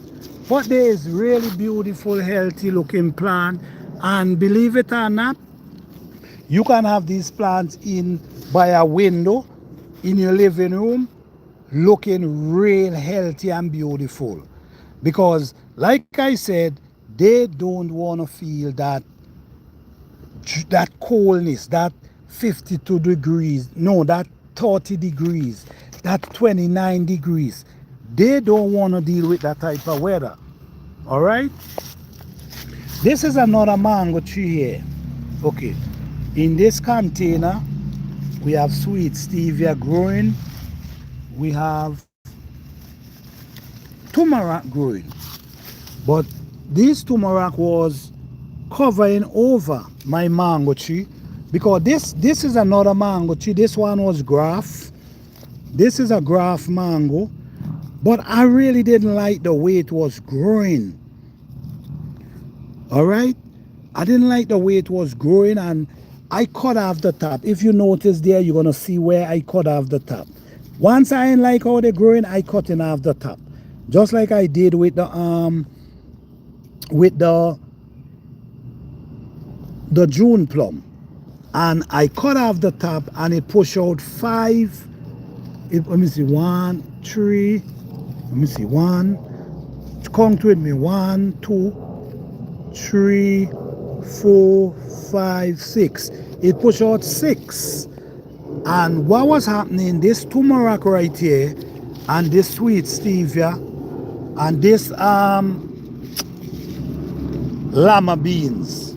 But there is really beautiful, healthy looking plant, and believe it or not, you can have these plants in by a window in your living room looking real healthy and beautiful. Because like I said, they don't want to feel that coldness, that 52 degrees, no, that 30 degrees, that 29 degrees. They don't want to deal with that type of weather. All right? This is another mango tree here. Okay. In this container, we have sweet stevia growing. We have turmeric growing. But this turmeric was covering over my mango tree, because this is another mango tree. This one was graft. This is a graft mango, but I really didn't like the way it was growing. All right, I didn't like the way it was growing, and I cut off the top. If you notice there, you're gonna see where I cut off the top. Once I didn't like how they're growing, I cut off the top, just like I did with the June plum. And I cut off the top, and it pushed out 5. Let me see, 1, 3. Let me see, 1. Count with me, 1, 2, 3, 4, 5, 6. It pushed out 6. And what was happening, this turmeric right here, and this sweet stevia, and this lima beans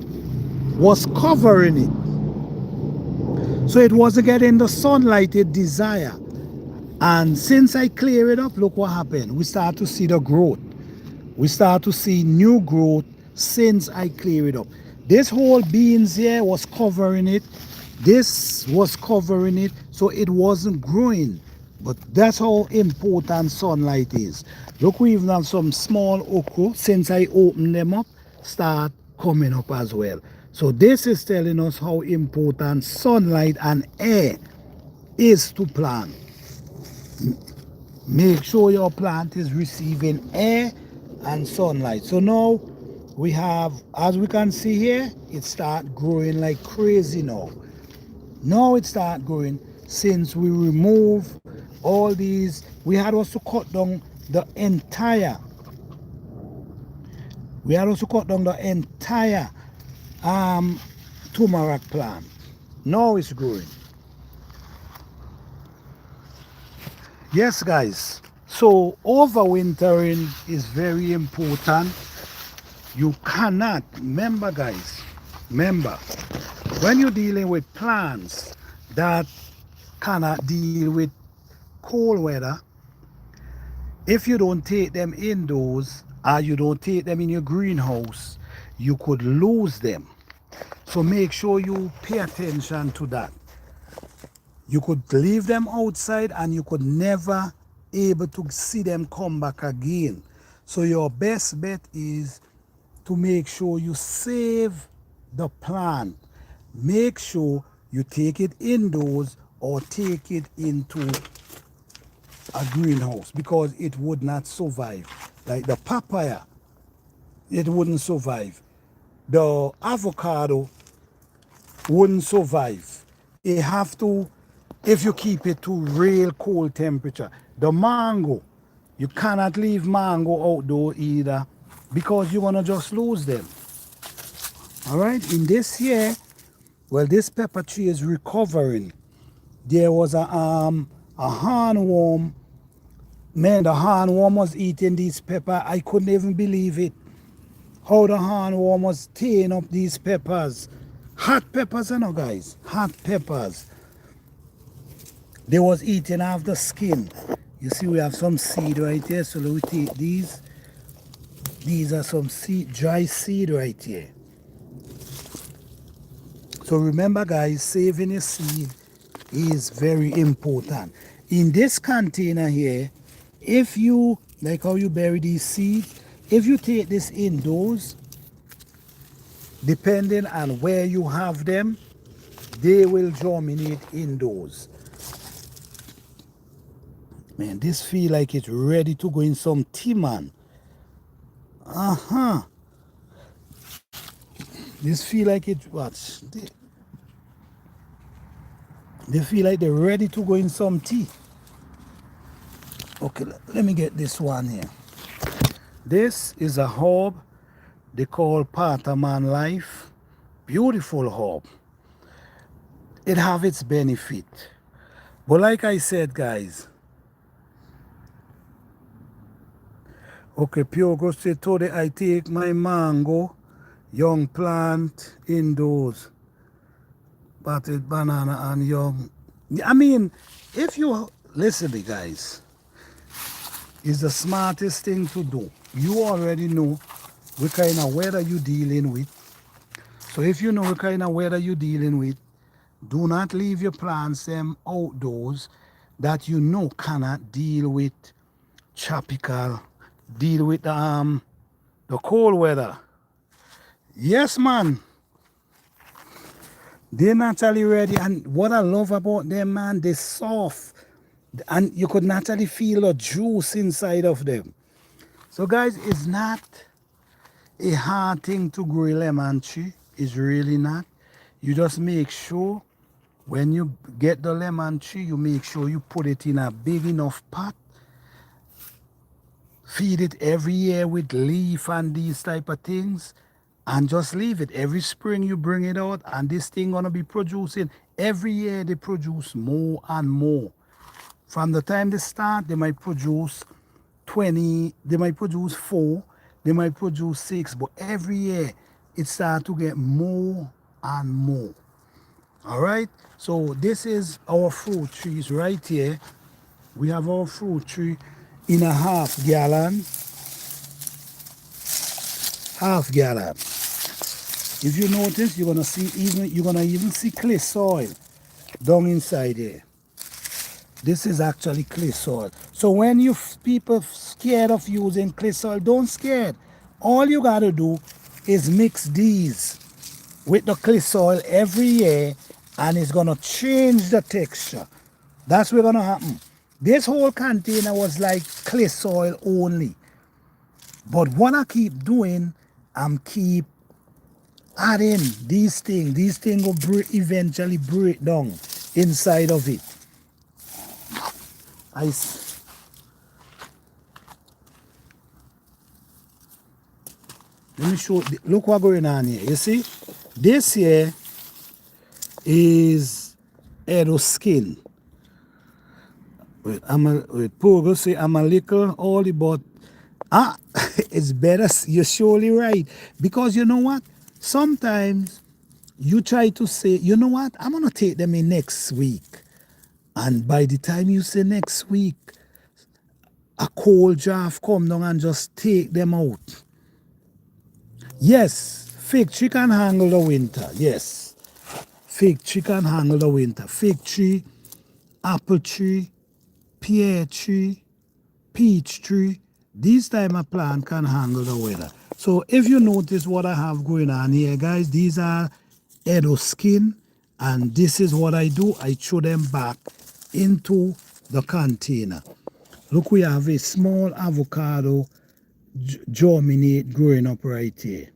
was covering it. So it wasn't getting the sunlight it desired. And since I clear it up, look what happened. We start to see the growth. We start to see new growth since I clear it up. This whole beans here was covering it. This was covering it, so it wasn't growing. But that's how important sunlight is. Look, we even have some small okra, since I opened them up, start coming up as well. So this is telling us how important sunlight and air is to plant. Make sure your plant is receiving air and sunlight. So now we have, as we can see here, it start growing like crazy now. Now it start growing since we remove all these. We had also cut down the entire turmeric plant. Now it's growing. Yes, guys, so overwintering is very important. You cannot, remember guys, when you're dealing with plants that cannot deal with cold weather, if you don't take them indoors or you don't take them in your greenhouse, you could lose them. So make sure you pay attention to that. You could leave them outside and you could never able to see them come back again. So your best bet is to make sure you save the plant. Make sure you take it indoors or take it into a greenhouse, because it would not survive. Like the papaya, it wouldn't survive. The avocado wouldn't survive. It have to, if you keep it to real cold temperature. The mango, you cannot leave mango outdoor either, because you're gonna just lose them. All right, in this year, well, this pepper tree is recovering. There was a hornworm. Man, the hornworm was eating these pepper. I couldn't even believe it. How the hornworm was tearing up these peppers. Hot peppers, you know, guys. Hot peppers. They was eating off the skin. You see, we have some seed right here. So we take these. These are some seed, dry seed right here. So remember, guys, saving your seed is very important. In this container here, if you, like how you bury these seeds, if you take this indoors, depending on where you have them, they will germinate indoors. Man, this feel like it's ready to go in some tea, man. This feel like it, what? They feel like they're ready to go in some tea. Okay, let me get this one here. This is a herb they call Propagating life. Beautiful herb. It have its benefit. But like I said, guys, okay, Pure Go say today I take my mango, young plant indoors, potted banana and young. I mean, if you listen, guys, it's the smartest thing to do. You already know what kind of weather you're dealing with. So if you know what kind of weather you're dealing with, do not leave your plants them outdoors that you know cannot deal with tropical, deal with the cold weather. Yes, man. They're naturally ready, and what I love about them, man, they're soft, and you could naturally feel the juice inside of them. So guys, it's not a hard thing to grow a lemon tree. It's really not. You just make sure when you get the lemon tree, you make sure you put it in a big enough pot. Feed it every year with leaf and these type of things, and just leave it. Every spring you bring it out, and this thing gonna be producing. Every year they produce more and more. From the time they start, they might produce 20, they might produce 4, they might produce 6, but every year it starts to get more and more. All right, so this is our fruit trees right here. We have our fruit tree in a half gallon. If you notice, you're gonna even see clay soil down inside here. This is actually clay soil. So when you people scared of using clay soil, don't scared. All you gotta do is mix these with the clay soil every year, and it's gonna change the texture. That's what's gonna happen. This whole container was like clay soil only. But what I keep doing, I'm keep adding these things. These things will eventually break down inside of it. Let me show. Look what's going on here. You see, this here is arrow skin. Wait, Pogo say I'm a little oily, but it's better. You're surely right, because you know what? Sometimes you try to say, you know what? I'm gonna take them in next week, and by the time you say next week, a cold draft come down and just take them out. Yes, fig tree can handle the winter. Yes, fig tree can handle the winter. Fig tree, apple tree, pear tree, peach tree, these type of plant can handle the weather. So if you notice what I have going on here, guys, these are arrow skin, and this is what I do. I throw them back into the container. Look, we have a small avocado germinate growing up right here.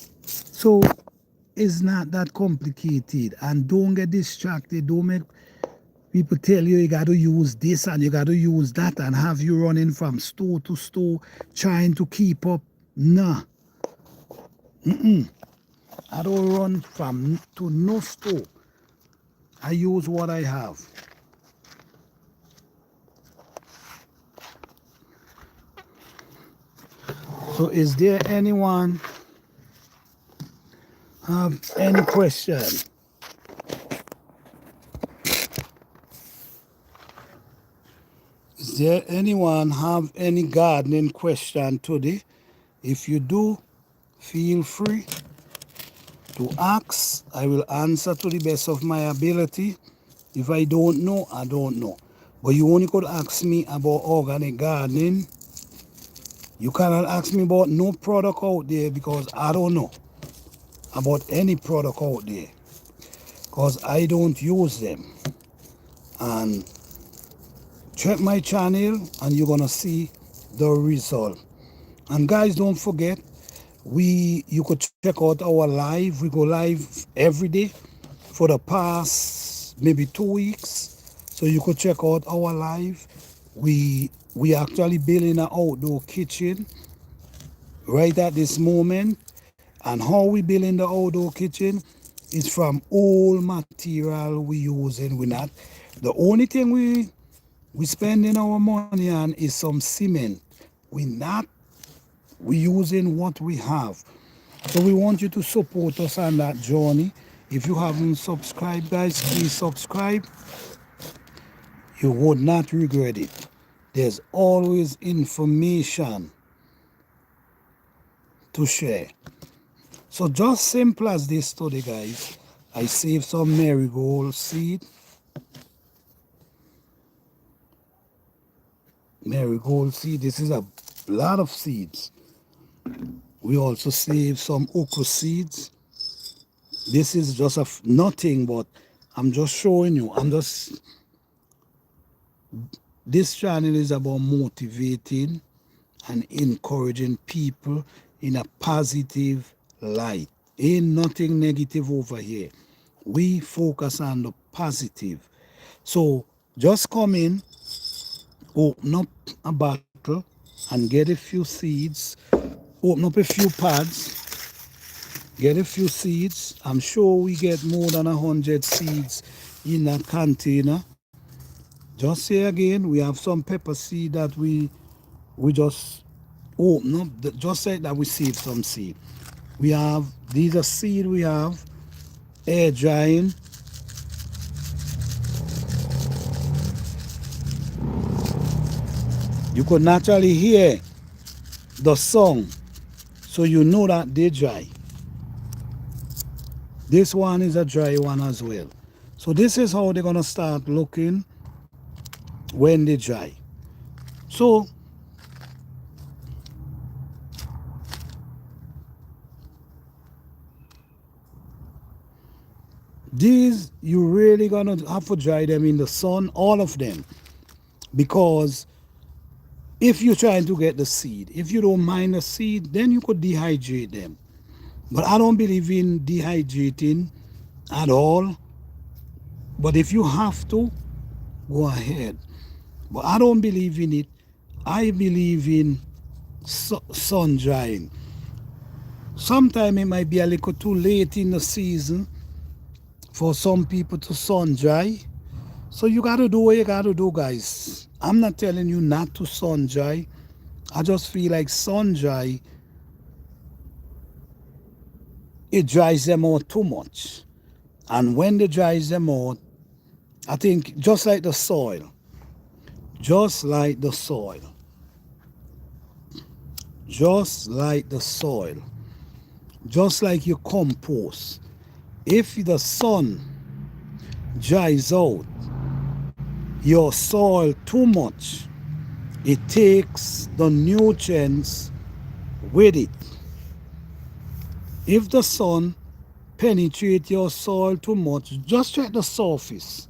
So it's not that complicated, and don't get distracted. Don't make people tell you got to use this and you got to use that and have you running from store to store trying to keep up. Nah. I don't run from to no store. I use what I have. So is there anyone have any question? Is there anyone have any gardening question today? If you do, feel free to ask. I will answer to the best of my ability. If I don't know, I don't know. But you only could ask me about organic gardening. You cannot ask me about no product out there, because I don't know about any product out there, because I don't use them. And check my channel and you're gonna see the result. And guys, don't forget, you could check out our live. We go live every day for the past maybe 2 weeks. So you could check out our live. We actually building an outdoor kitchen right at this moment. And how we building the outdoor kitchen is from all material we using. We not the only thing we spending our money on is some cement. We using what we have. So we want you to support us on that journey. If you haven't subscribed, guys, please subscribe. You would not regret it. There's always information to share. So just simple as this today, guys. I saved some marigold seed. Marigold seed. This is a lot of seeds. We also saved some okra seeds. This is just nothing, but I'm just showing you. This channel is about motivating and encouraging people in a positive light. Ain't nothing negative over here. We focus on the positive. So just come in, open up a bottle and get a few seeds. Open up a few pads, get a few seeds. I'm sure we get more than 100 seeds in that container. Just say again, we have some pepper seed that we just open up. Just say that we saved some seed. We have, these are seed we have, air drying. You could naturally hear the song. So you know that they dry. This one is a dry one as well. So this is how they're gonna start looking when they dry. So these you really gonna have to dry them in the sun, all of them, because if you're trying to get the seed, if you don't mind the seed, then you could dehydrate them. But I don't believe in dehydrating at all. But if you have to, go ahead. But I don't believe in it. I believe in sun drying. Sometimes it might be a little too late in the season for some people to sun dry. So you got to do what you got to do, guys. I'm not telling you not to sun dry. I just feel like sun dry, it dries them out too much. And when it dries them out, I think just like the soil, just like the soil, just like the soil, just like your compost, if the sun dries out your soil too much, it takes the nutrients with it. If the sun penetrates your soil too much, just check the surface.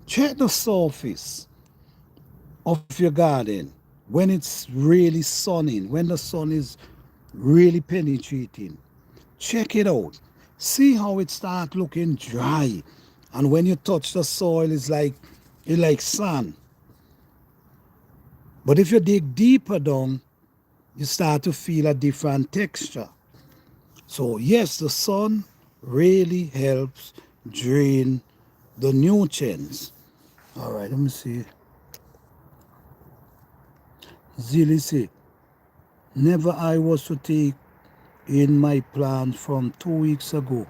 Check the surface of your garden when it's really sunning, when the sun is really penetrating. Check it out. See how it starts looking dry. And when you touch the soil, it's like sand. But if you dig deeper down, you start to feel a different texture. So yes, the sun really helps drain the nutrients. All right, let me see. Zilly say, never I was to take in my plans from 2 weeks ago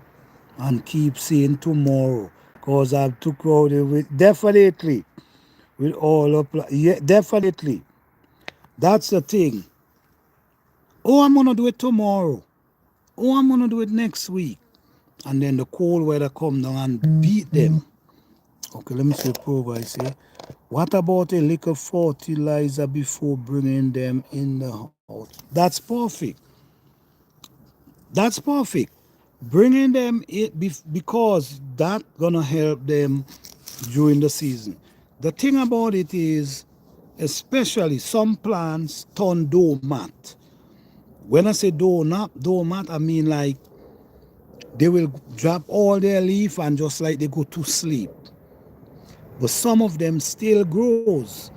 and keep saying tomorrow because I've too crowded with definitely with all of yeah, definitely. That's the thing. Oh, I'm gonna do it tomorrow. Oh, I'm gonna do it next week. And then the cold weather come down and beat them. Okay, let me see Provo say. What about a little fertilizer before bringing them in the house? That's perfect. That's perfect. Bringing them in because that's gonna help them during the season. The thing about it is, especially some plants turn doormat. When I say doormat, I mean like they will drop all their leaf and just like they go to sleep. But some of them still grows.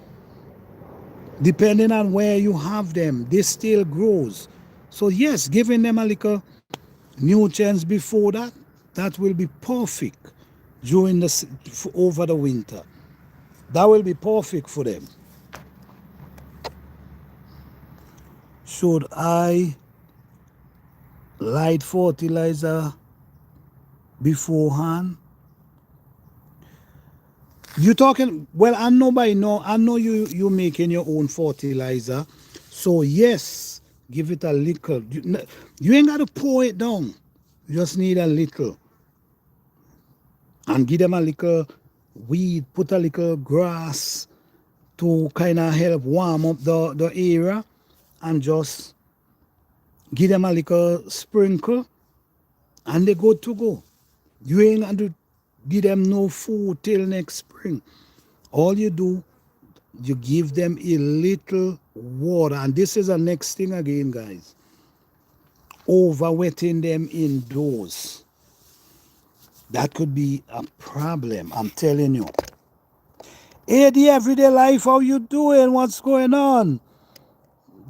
Depending on where you have them, they still grows. So yes, giving them a little nutrients before that, that will be perfect during over the winter. That will be perfect for them. Should I light fertilizer beforehand? You talking, well, I know by now, I know you making your own fertilizer. So yes, give it a little. You ain't got to pour it down. You just need a little. And give them a little weed, put a little grass to kind of help warm up the area. And just give them a little sprinkle. And they're good to go. You ain't got to give them no food till next spring. All you do, you give them a little water. And this is the next thing again, guys. Overwetting them indoors. That could be a problem, I'm telling you. Hey, the everyday life, how you doing? What's going on?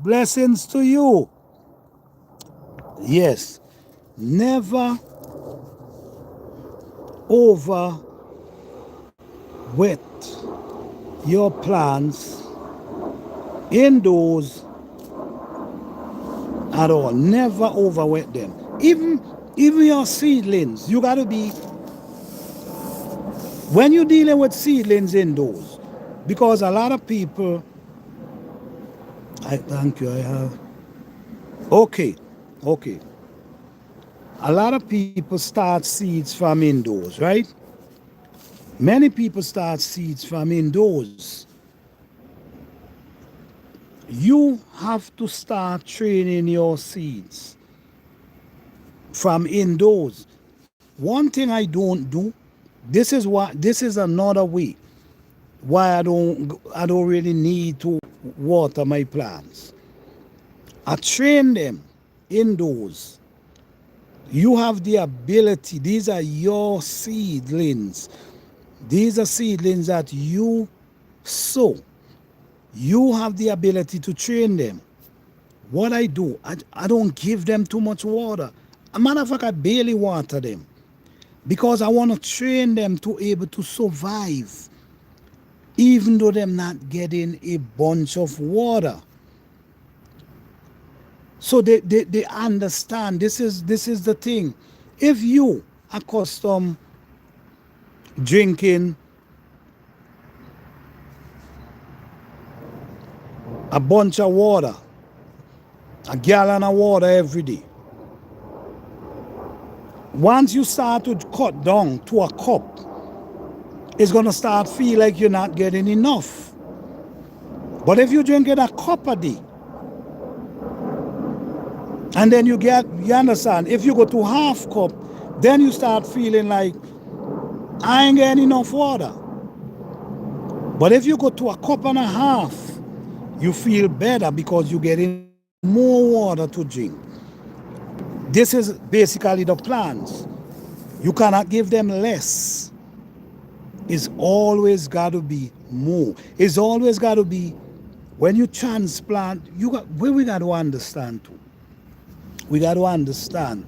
Blessings to you. Yes. Never overwet your plants indoors at all. Never overwet them. Even your seedlings, you gotta be, when you're dealing with seedlings indoors, because a lot of people, I thank you, I have, Okay, okay. A lot of people start seeds from indoors, right? Many people start seeds from indoors. You have to start training your seeds from indoors. One thing I don't do, this is another way why I don't really need to water my plants. I train them indoors. You have the ability, these are your seedlings. These are seedlings that you sow. You have the ability to train them. What I do, I don't give them too much water. As a matter of fact, I barely water them because I want to train them to able to survive, even though they're not getting a bunch of water. So they understand this is the thing. If you accustomed drinking a bunch of water, a gallon of water every day, once you start to cut down to a cup, it's going to start feel like you're not getting enough. But if you're drinking a cup a day, and then you understand, if you go to half cup, then you start feeling like, I ain't getting enough water. But if you go to a cup and a half, you feel better because you're getting more water to drink. This is basically the plants. You cannot give them less. It's always got to be more. It's always got to be, when you transplant, we got to understand too. We got to understand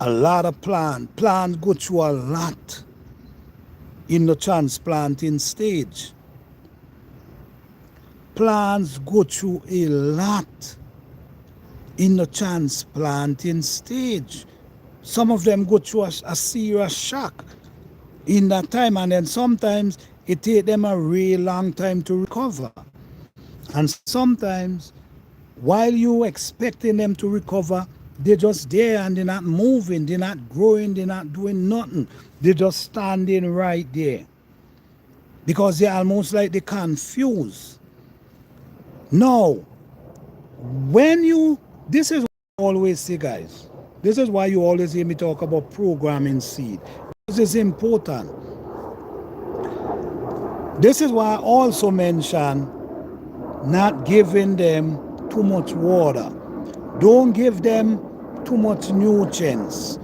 a lot of plants go through a lot in the transplanting stage. Plants go through a lot in the transplanting stage. Some of them go through a serious shock in that time, and then sometimes it takes them a real long time to recover. And sometimes, while you expecting them to recover, they're just there and they're not moving, they're not growing, they're not doing nothing. They're just standing right there because they're almost like they're confused. No, this is what I always say, guys. This is why you always hear me talk about programming seed. This is important. This is why I also mention not giving them too much water. Don't give them too much nutrients.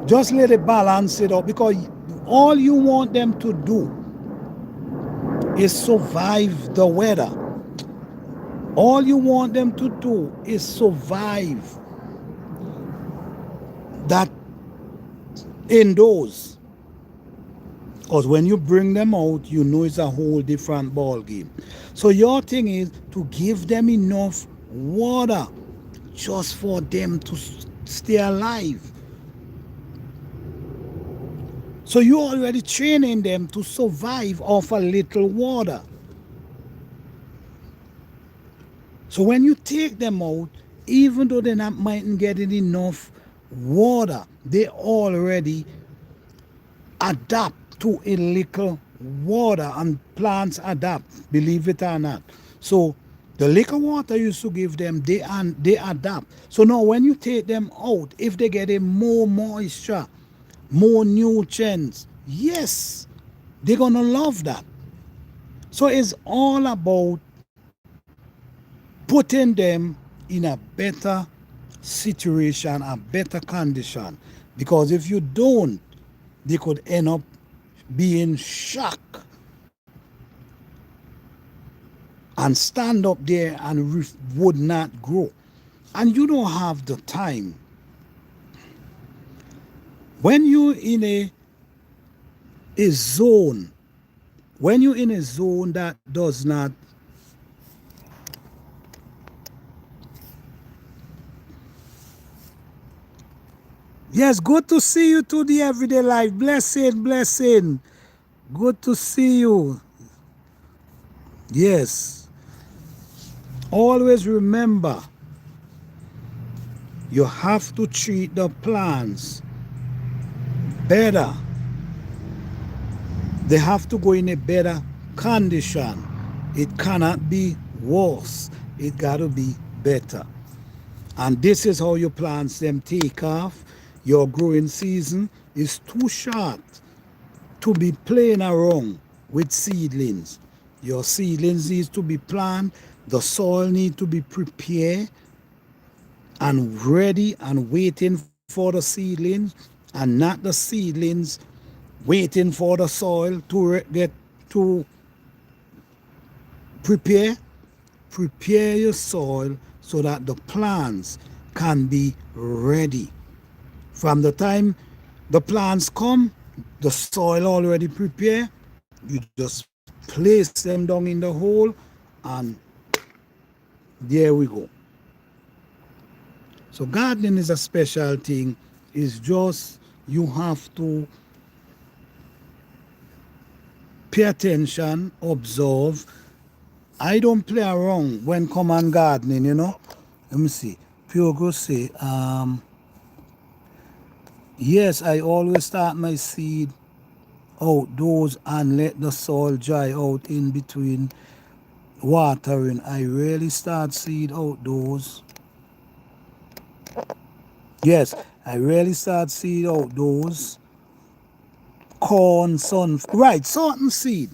Just let it balance it out, because all you want them to do is survive the weather. All you want them to do is survive that indoors. Because when you bring them out, you know it's a whole different ball game. So your thing is to give them enough water just for them to stay alive. So you're already training them to survive off a little water. So when you take them out, even though they're not mightn't getting enough water, they already adapt to a little water, and plants adapt, believe it or not. So the little water you used to give them, they adapt. So now when you take them out, if they get a more moisture, more nutrients, yes, they're gonna love that. So it's all about putting them in a better situation, a better condition. Because if you don't, they could end up being shocked and stand up there and would not grow. And you don't have the time. When you're in a zone, when you're in a zone that does not Yes, good to see you to the everyday life. Blessing, blessing. Good to see you. Yes. Always remember, You have to treat the plants better. They have to go in a better condition. It cannot be worse. It got to be better. And this is how your plants them take off. Your growing season is too short to be playing around with seedlings. Your seedlings needs to be planted. The soil need to be prepared and ready and waiting for the seedlings, and not the seedlings waiting for the soil to get to prepare. Prepare your soil so that the plants can be ready. From the time the plants come, the soil already prepared. You just place them down in the hole, and there we go. So gardening is a special thing. It's just you have to pay attention, observe. I don't play around when come on gardening, you know. Let me see. Pure Grow say, yes, I always start my seed outdoors and let the soil dry out in between watering. I rarely start seed outdoors. Yes, I rarely start seed outdoors. Corn, sun, right, certain seed.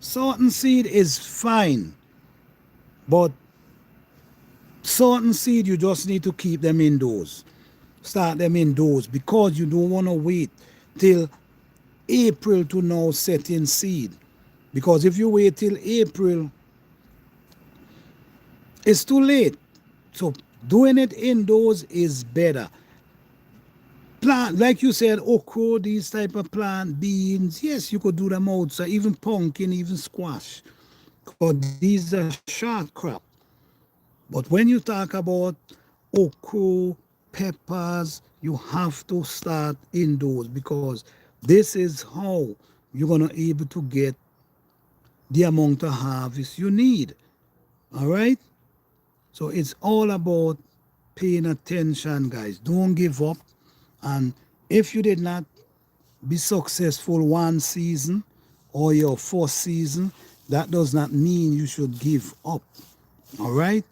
Certain seed is fine, but certain seed you just need to keep them indoors. Start them indoors because you don't want to wait till April to now set in seed. Because if you wait till April, it's too late. So doing it indoors is better. Plant, like you said, okra, these type of plant, beans, yes, you could do them outside, even pumpkin, even squash. Because these are short crop. But when you talk about okra, peppers, you have to start indoors because this is how you're gonna able to get the amount of harvest you need. All right. So it's all about paying attention, guys. Don't give up. And if you did not be successful one season or your fourth season, that does not mean you should give up. All right?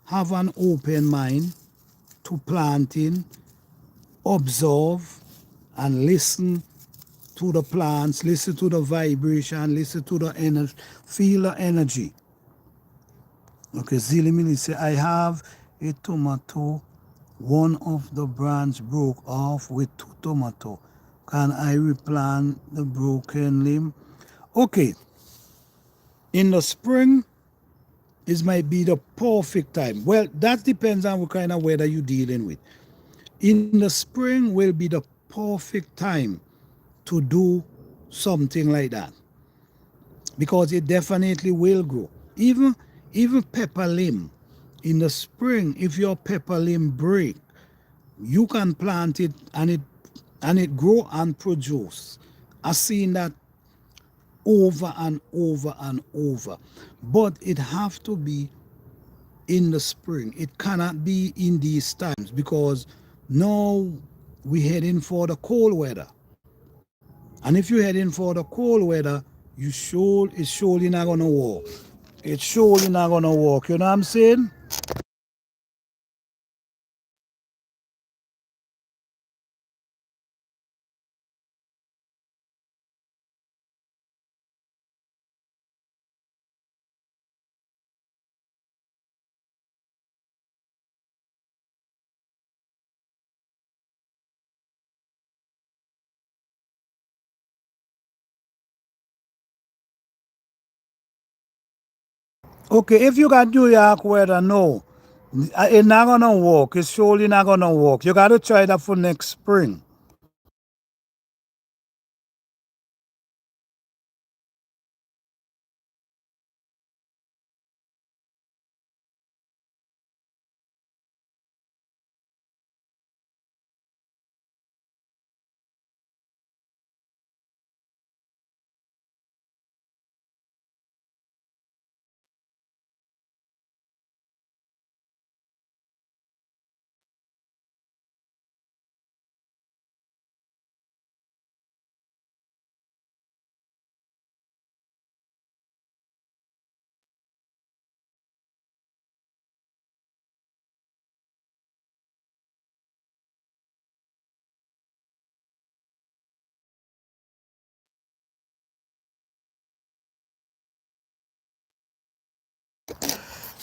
Have an open mind to planting, observe, and listen to the plants, listen to the vibration, listen to the energy, feel the energy. Okay, Zilimili say, I have a tomato. One of the branch broke off with two tomato. Can I replant the broken limb? Okay, in the spring, it might be the perfect time. Well, that depends on what kind of weather you're dealing with. In the spring will be the perfect time to do something like that because it definitely will grow. Even pepper limb in the spring, if your pepper limb break, you can plant it and it grow and produce. I've seen that over and over and over. But it have to be in the spring. It cannot be in these times because now we're heading for the cold weather. And if you're heading for the cold weather, it's surely not gonna work. It's surely not gonna work. You know what I'm saying? Okay, if you got New York weather, no. It's not gonna work. It's surely not gonna work. You gotta try that for next spring.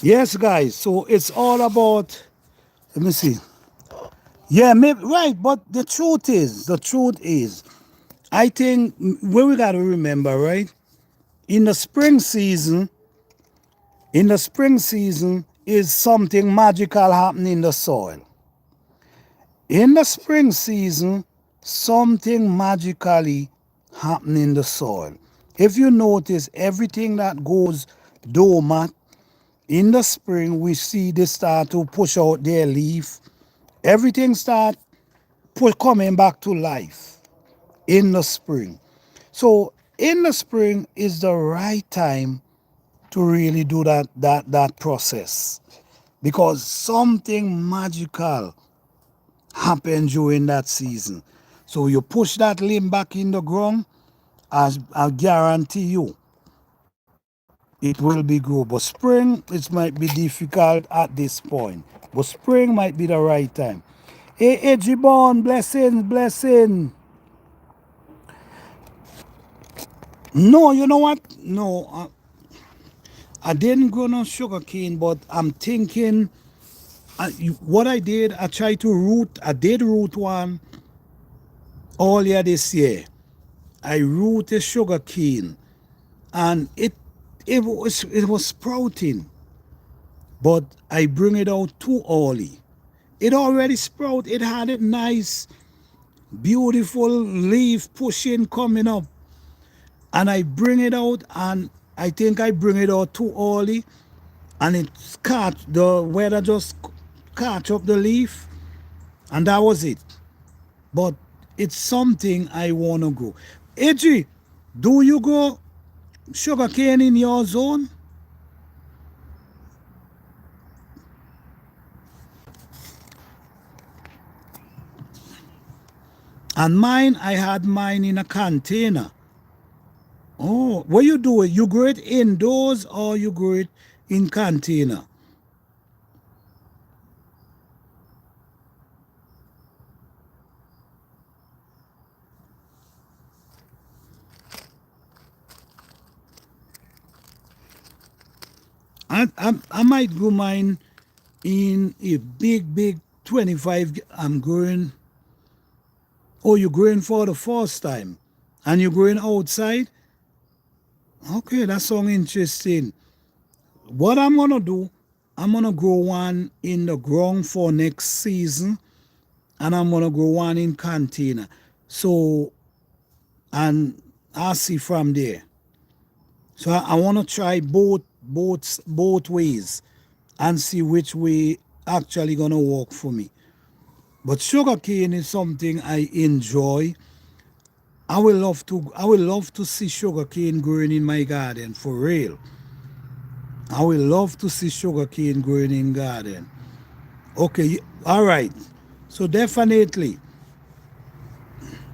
Yes, guys. So it's all about. Let me see. Yeah, maybe right. But the truth is, I think what we got to remember, right? In the spring season, is something magical happening in the soil. In the spring season, something magically happening in the soil. If you notice, everything that goes dormant in the spring, we see they start to push out their leaf. Everything start coming back to life in the spring. So in the spring is the right time to really do that process, because something magical happens during that season. So you push that limb back in the ground, as I guarantee you, it will be good. But spring, it might be difficult at this point. But spring might be the right time. Hey, Ejibon, blessing, blessing. No, you know what? No, I didn't grow no sugar cane, but I'm thinking what I did, I tried to root, I did root one earlier this year. I rooted sugar cane, and it was sprouting, but I bring it out too early. It already sprout. It had a nice, beautiful leaf pushing coming up, and I bring it out, and I think I bring it out too early, and it caught the weather just catch up the leaf, and that was it. But it's something I wanna grow. AG, do you grow sugar cane in your zone? And mine, I had mine in a container. Oh, what you do? You grow it indoors or you grow it in container? I might grow mine in a big 25. I'm growing. Oh, you're growing for the first time, and you're growing outside. Okay, that sounds interesting. What I'm gonna do, I'm gonna grow one in the ground for next season, and I'm gonna grow one in container. So, and I'll see from there. So I want to try both ways and see which way actually gonna work for me. But sugarcane is something I enjoy. I will love to see sugarcane growing in my garden for real. I will love to see sugarcane growing in garden. Okay, all right. So definitely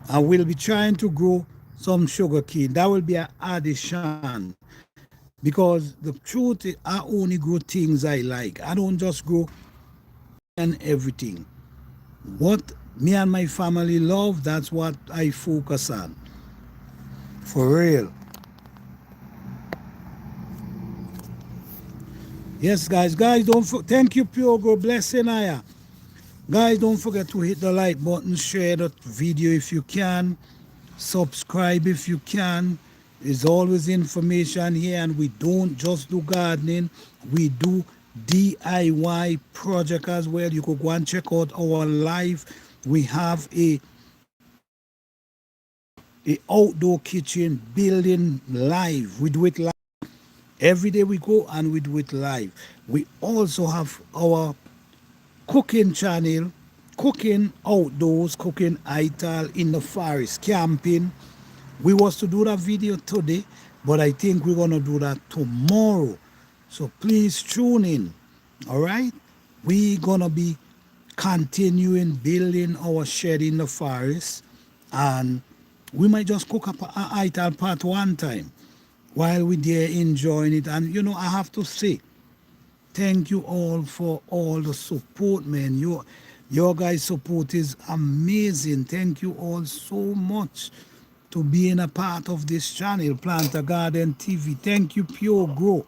I will be trying to grow some sugarcane. That will be an addition, because the truth is I only grow things I like. I don't just grow and everything. What me and my family love, that's what I focus on. For real. Yes, guys, thank you, Pure Go Blessing Aya. Guys, don't forget to hit the like button, share the video if you can, subscribe if you can. There's always information here, and we don't just do gardening, we do DIY project as well. You could go and check out our live. We have a outdoor kitchen building live. We do it live every day. We go and we do it live. We also have our cooking channel, cooking outdoors, cooking ital in the forest, camping. We was to do that video today, but I think we're gonna do that tomorrow. So please tune in. All right, we gonna be continuing building our shed in the forest, and we might just cook up a ital part one time while we there enjoying it. And I have to say, thank you all for all the support, man. Your guys' support is amazing. Thank you all so much to being a part of this channel, Plant a Garden TV. Thank you, Pure Grow,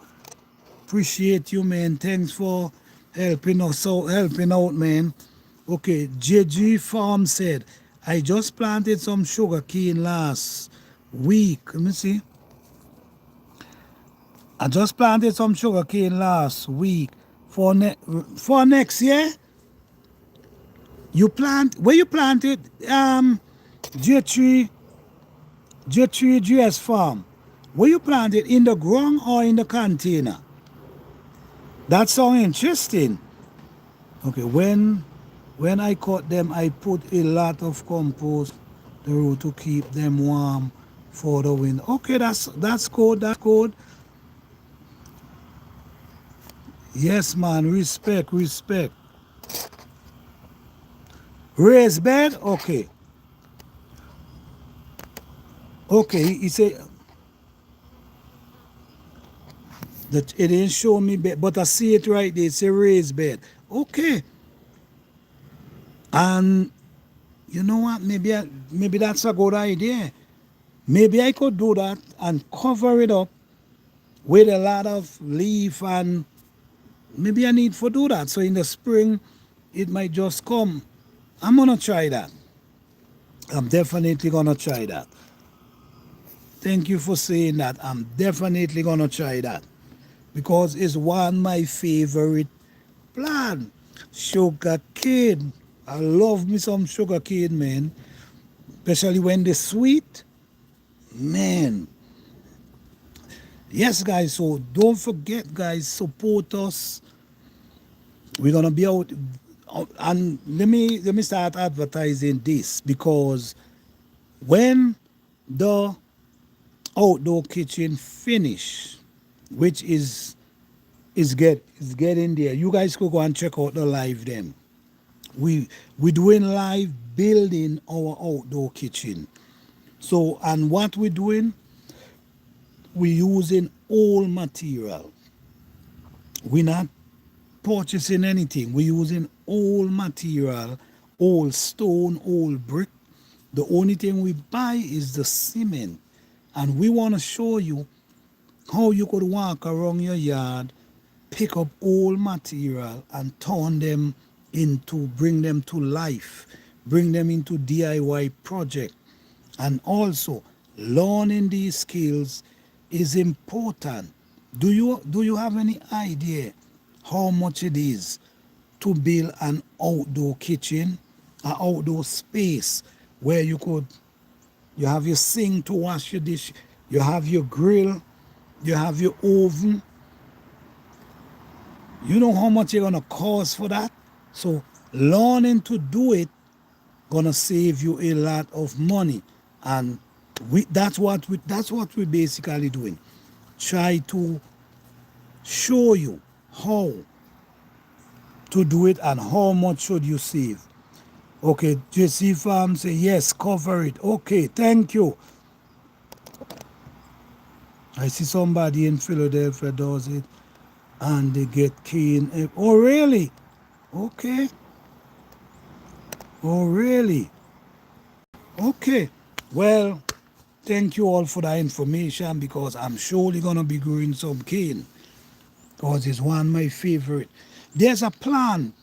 appreciate you, man. Thanks for helping out, man. Okay, JG Farm said, I just planted some sugar cane last week. Let me see. I just planted some sugar cane last week for next year. You plant where you planted J3 GS Farm. Where you planted, in the ground or in the container? That sounds interesting. Okay, when I cut them, I put a lot of compost the root to keep them warm for the winter. Okay, that's good. That's good. Yes, man. Respect. Raised bed. Okay. He said that it didn't show me bed, but I see it right there. It's a raised bed. Okay. And you know what? Maybe that's a good idea. Maybe I could do that and cover it up with a lot of leaf, and maybe I need to do that. So in the spring, it might just come. I'm gonna try that. I'm definitely gonna try that. Thank you for saying that. I'm definitely gonna try that because it's one of my favorite plant. Sugar cane. I love me some sugar cane, man. Especially when they're sweet. Man. Yes, guys. So don't forget, guys, support us. We're gonna be out, and let me start advertising this, because when the outdoor kitchen finish, which is getting there, you guys could go and check out the live then. We're doing live building our outdoor kitchen. So, and what we're doing, we're using all material. We're not purchasing anything. We're using all material, all stone, all brick. The only thing we buy is the cement. And we want to show you how you could walk around your yard, pick up all material and bring them to life, bring them into DIY project. And also, learning these skills is important. Do you have any idea how much it is to build an outdoor kitchen, an outdoor space where you have your sink to wash your dish, you have your grill, you have your oven? You know how much you're gonna cost for that? So learning to do it gonna save you a lot of money, and that's what we're basically doing. Try to show you how to do it and how much should you save. Okay, JC Farm say yes, cover it. Okay, thank you. I see somebody in Philadelphia does it and they get cane. Oh really? Okay. Oh really? Okay. Well, thank you all for that information, because I'm surely gonna be growing some cane, because it's one of my favorite. There's a plant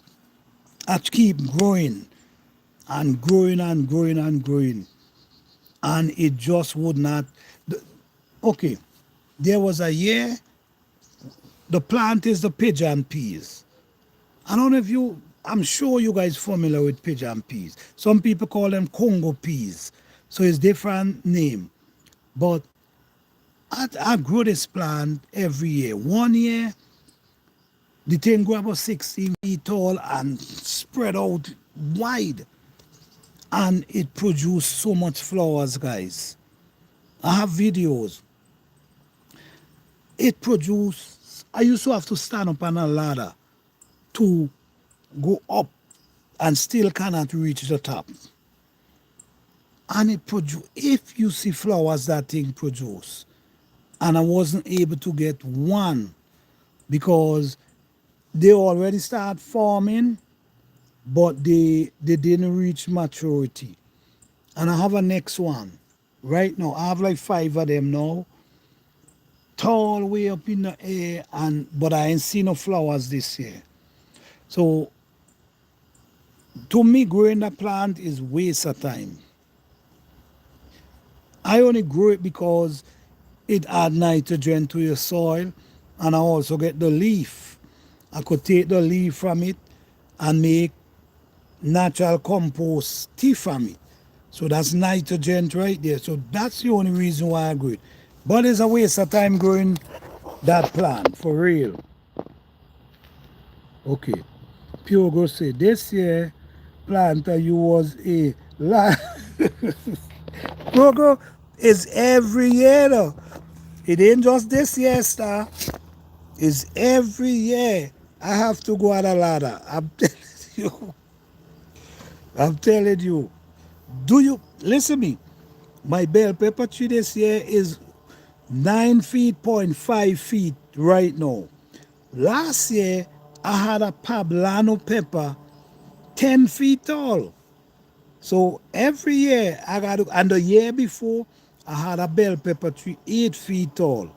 that keep growing and growing and growing and growing, and it just would not. Okay, there was a year, the plant is the pigeon peas. I don't know if I'm sure you guys familiar with pigeon peas. Some people call them Congo peas, so it's different name. But I grow this plant every year. One year, the thing grew about 16 feet tall and spread out wide. And it produced so much flowers, guys. I have videos. It produced, I used to have to stand up on a ladder to go up and still cannot reach the top. And it produced, if you see flowers that thing produce, and I wasn't able to get one because they already start forming, but they didn't reach maturity. And I have a next one right now. I have like 5 of them now. tall way up in the air, but I ain't seen no flowers this year. So to me, growing a plant is waste of time. I only grow it because it add nitrogen to your soil, and I also get the leaf. I could take the leaf from it and make natural compost tea from it. So that's nitrogen right there. So that's the only reason why I grow it. But it's a waste of time growing that plant, for real. Okay. Pure go say, this year, planter, you was a lie. Pogo is every year though. It ain't just this year, star. It's every year. I have to go on a ladder. I'm telling you. I'm telling you. Do you listen me? My bell pepper tree this year is 9 feet, point 5 feet right now. Last year, I had a Poblano pepper 10 feet tall. So every year, I got to, and the year before, I had a bell pepper tree 8 feet tall.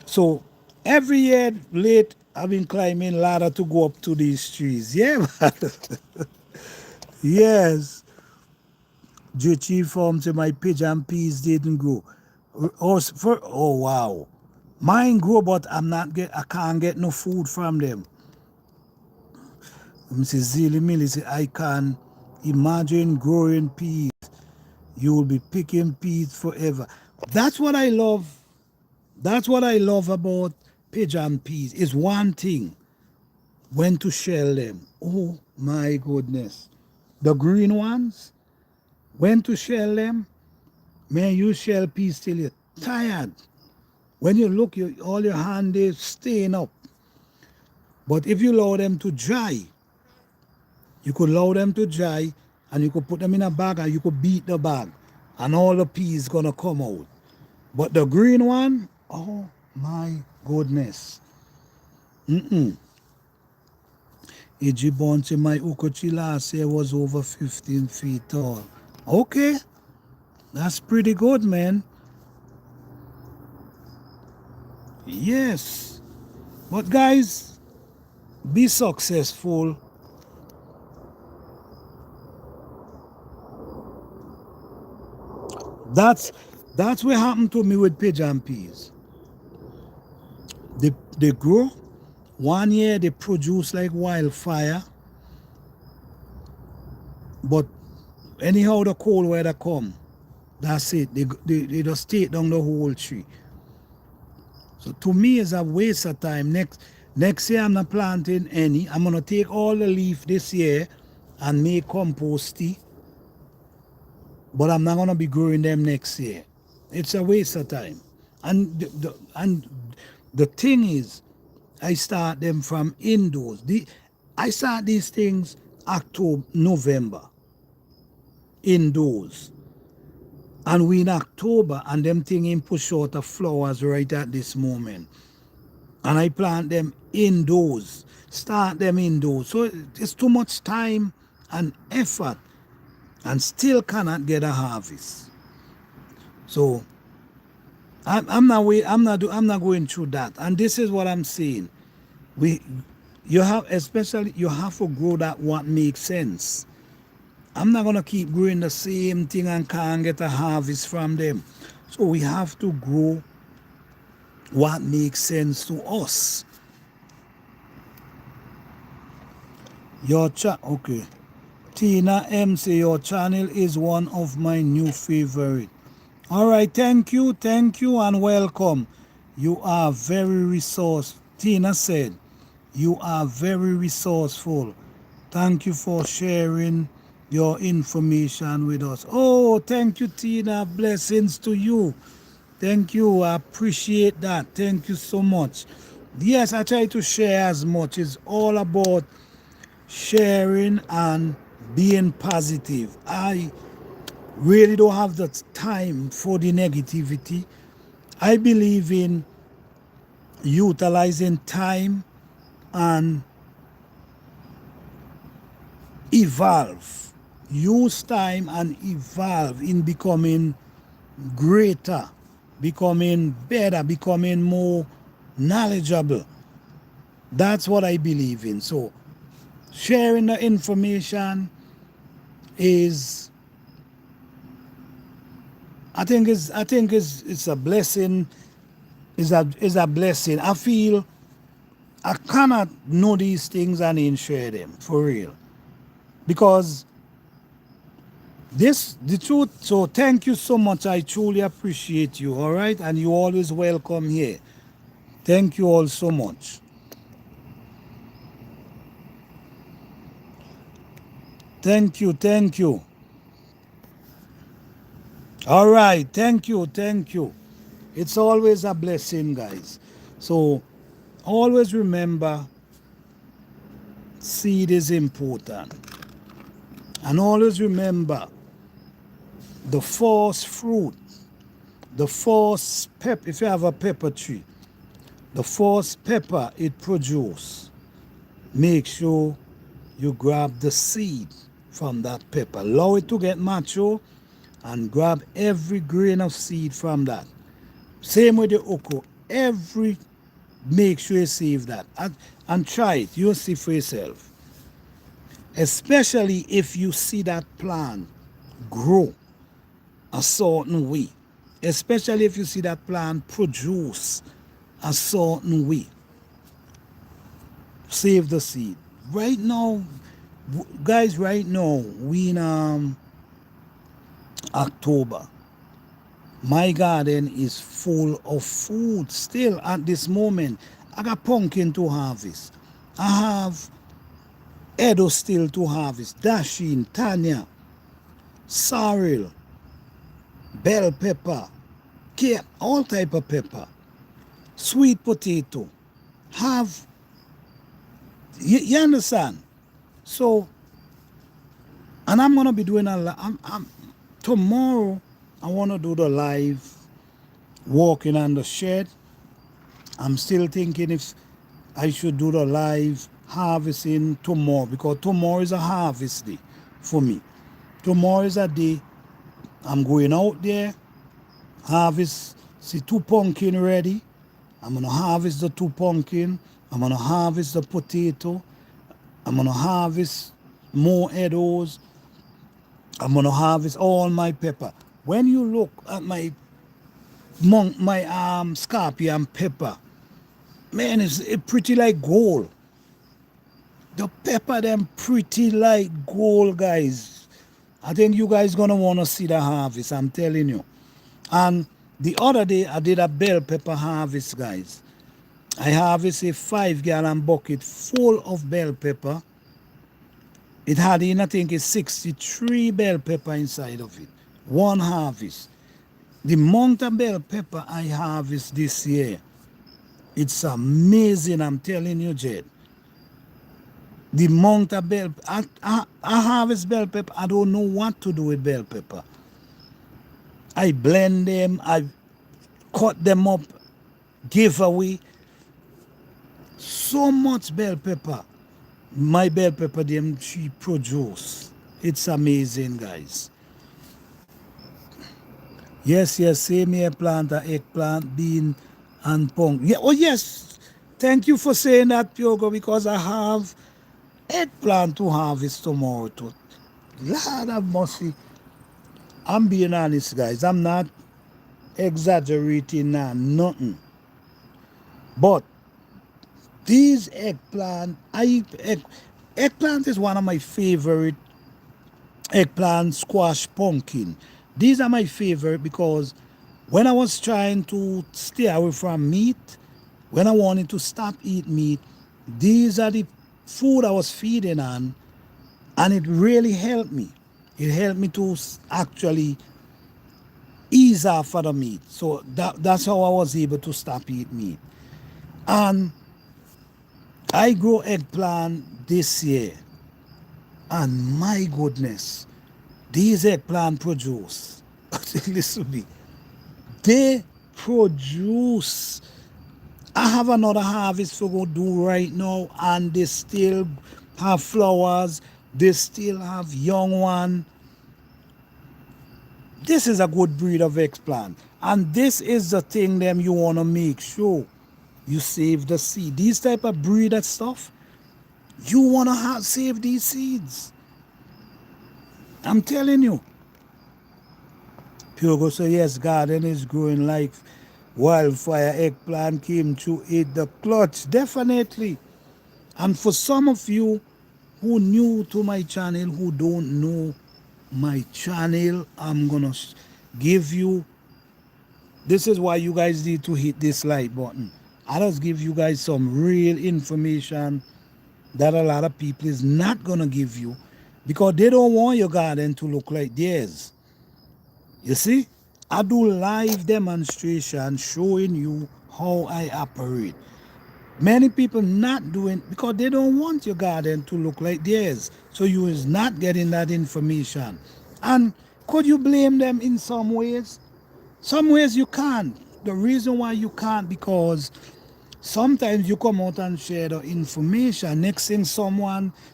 So every year late, I've been climbing ladder to go up to these trees. Yeah, man. Yes. JT formed to my pigeon peas didn't grow. Oh wow. Mine grow, but I can't get no food from them. Mrs. Zilly Millie say I can imagine growing peas. You will be picking peas forever. That's what I love. That's what I love about pigeon peas. Is one thing. When to shell them. Oh my goodness. The green ones, when to shell them, man, you shell peas till you're tired. When you look, all your hand is staying up. But if you allow them to dry, you could allow them to dry and you could put them in a bag and you could beat the bag and all the peas gonna come out. But the green one, oh my goodness. Ejibonte, my ukochi last year was over 15 feet tall. Okay, that's pretty good, man. Yes. But guys, be successful. That's that's what happened to me with pigeon peas. They grow. One year they produce like wildfire. But anyhow the cold weather come, that's it. They just take down the whole tree. So to me it's a waste of time. Next year I'm not planting any. I'm gonna take all the leaf this year and make compost tea. But I'm not gonna be growing them next year. It's a waste of time. And the thing is, I start them from indoors. I start these things October, November, indoors. And we in October and them thing in push out the flowers right at this moment. And I plant them indoors. Start them indoors. So it's too much time and effort and still cannot get a harvest. So I'm not going through that. And this is what I'm saying. You have to grow that what makes sense. I'm not gonna keep growing the same thing and can't get a harvest from them. So we have to grow what makes sense to us. Okay. Tina M say your channel is one of my new favorite. All right, thank you, and welcome. You are very resourceful. Tina said, you are very resourceful. Thank you for sharing your information with us. Oh, thank you, Tina. Blessings to you. Thank you. I appreciate that. Thank you so much. Yes, I try to share as much. It's all about sharing and being positive. I really don't have the time for the negativity. I believe in utilizing time and evolve. Use time and evolve in becoming greater. becoming better, becoming more knowledgeable. That's what I believe in. So sharing the information is, I think it's a blessing. Is a blessing. I feel I cannot know these things and then share them for real, because this the truth. So thank you so much. I truly appreciate you. All right, and you always welcome here. Thank you all so much. Thank you, thank you. All right, thank you, thank you. It's always a blessing, guys. So always remember, seed is important. And always remember, the first fruit, the first pepper, if you have a pepper tree, the first pepper it produces, make sure you grab the seed from that pepper. Allow it to get mature and grab every grain of seed from that. Same with the okra. Make sure you save that and try it. You'll see for yourself. Especially if you see that plant grow a certain way. Especially if you see that plant produce a certain way. Save the seed. Right now, guys, right now, we in October. My garden is full of food still at this moment. I got pumpkin to harvest. I have Edo still to harvest. Dashing, Tanya, sorrel, bell pepper, all type of pepper, sweet potato. Have you understand? So, and I'm gonna be doing a lot. Tomorrow. I want to do the live walking on the shed. I'm still thinking if I should do the live harvesting tomorrow, because tomorrow is a harvest day for me. Tomorrow is a day I'm going out there, harvest, see 2 pumpkin ready. I'm going to harvest the 2 pumpkin. I'm going to harvest the potato. I'm going to harvest more Edos. I'm going to harvest all my pepper. When you look at my scorpion pepper, man, it's pretty like gold. The pepper them pretty like gold, guys. I think you guys gonna wanna see the harvest, I'm telling you. And the other day I did a bell pepper harvest, guys. I harvested a 5-gallon bucket full of bell pepper. It had in, I think, it's 63 bell pepper inside of it. One harvest. The amount of bell pepper I harvest this year, it's amazing, I'm telling you, Jed. The amount of bell, I harvest bell pepper, I don't know what to do with bell pepper. I blend them, I cut them up, give away. So much bell pepper. My bell pepper, them she produce. It's amazing, guys. Yes, same here, plant, eggplant, bean, and pong. Yeah, oh yes, thank you for saying that, Pyogo, because I have eggplant to harvest tomorrow too. Lord have mercy. I'm being honest, guys. I'm not exaggerating now, nothing. But these eggplant, eggplant is one of my favorite. Eggplant, squash, pumpkin. These are my favorite because when I was trying to stay away from meat, when I wanted to stop eating meat, these are the food I was feeding on, and it really helped me. It helped me to actually ease off of the meat. So that's how I was able to stop eating meat. And I grow eggplant this year, and my goodness, these eggplant produce. Listen to me. They produce. I have another harvest to go do right now, and they still have flowers. They still have young one. This is a good breed of eggplant. And this is the thing them you want to make sure you save the seed. These type of breed of stuff, you want to save these seeds. I'm telling you. Pure say, yes, garden is growing like wildfire. Eggplant came to eat the clutch. Definitely. And for some of you who new to my channel, who don't know my channel, I'm going to give you, this is why you guys need to hit this like button. I just give you guys some real information that a lot of people is not going to give you because they don't want your garden to look like theirs. You see, I do live demonstration showing you how I operate. Many people not doing because they don't want your garden to look like theirs. So you is not getting that information. And could you blame them in some ways? Some ways you can't. The reason why you can't because sometimes you come out and share the information. Next thing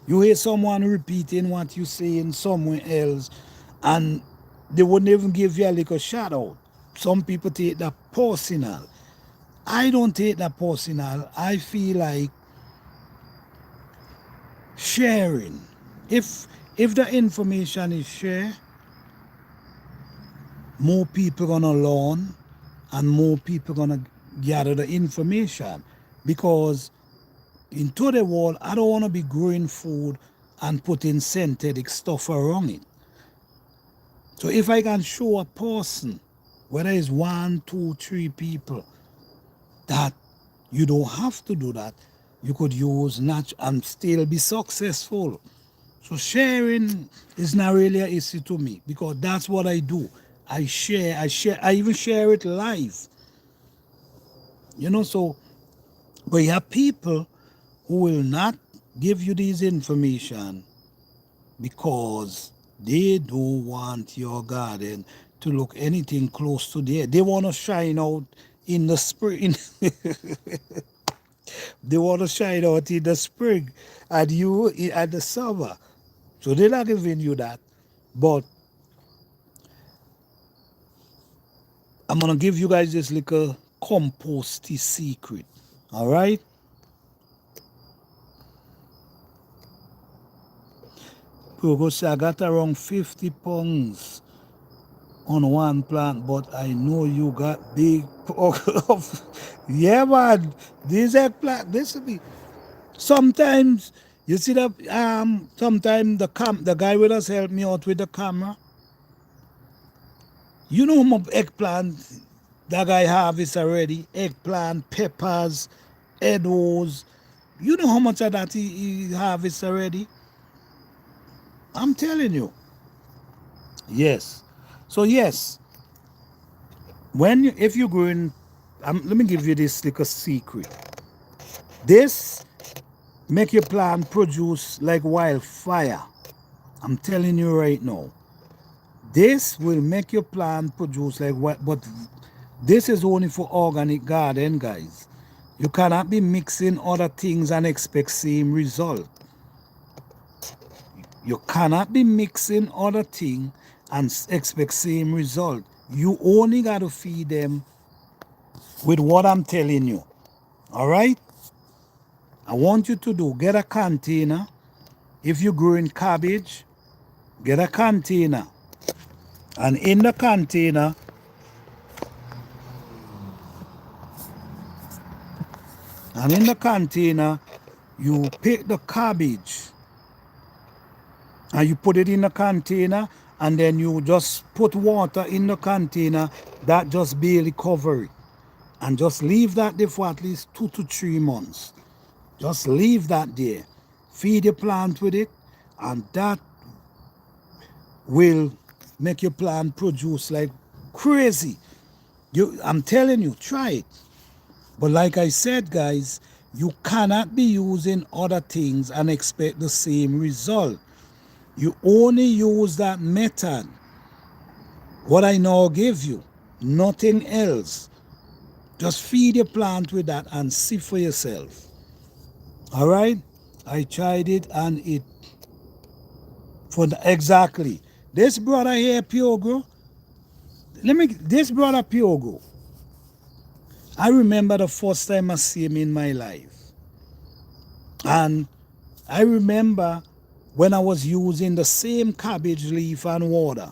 you hear someone repeating what you say in somewhere else and they wouldn't even give you a little shout out. Some people take that personal. I don't take that personal. I feel like sharing. If the information is shared, more people gonna learn and more people gonna gather the information. Because in today's world, I don't wanna be growing food and putting synthetic stuff around it. So if I can show a person, whether it's 1, 2, 3 people, that you don't have to do that, you could use natural and still be successful. So sharing is not really an issue to me because that's what I do. I even share it live. So but you have people who will not give you this information because they don't want your garden to look anything close to there. They want to shine out in the spring. They want to shine out in the spring and you at the summer. So they're not giving you that. But I'm going to give you guys this little composting secret. All right? People say I got around 50 pounds on one plant, but I know you got big of yeah, man. This eggplant, this will be sometimes you see that sometimes the guy will just help me out with the camera. You know how much eggplant that guy harvest already? Eggplant, peppers, edibles. You know how much of that he harvest already? I'm telling you. Yes. So yes, if you're growing, let me give you this little secret. This make your plant produce like wildfire. I'm telling you right now. This will make your plant produce like what, but this is only for organic garden, guys. You cannot be mixing other things and expect same result. You cannot be mixing other things and expect same result. You only got to feed them with what I'm telling you. All right? I want you to get a container. If you're growing cabbage, get a container. And in the container, you pick the cabbage and you put it in the container and then you just put water in the container that just barely cover it. And just leave that there for at least 2 to 3 months. Just leave that there. Feed your plant with it and that will make your plant produce like crazy. I'm telling you, try it. But like I said, guys, you cannot be using other things and expect the same result. You only use that method. What I now give you, nothing else. Just feed your plant with that and see for yourself. All right? I tried it and exactly. This brother here, Pure Grow, This brother Piogo, I remember the first time I see him in my life. And I remember when I was using the same cabbage leaf and water.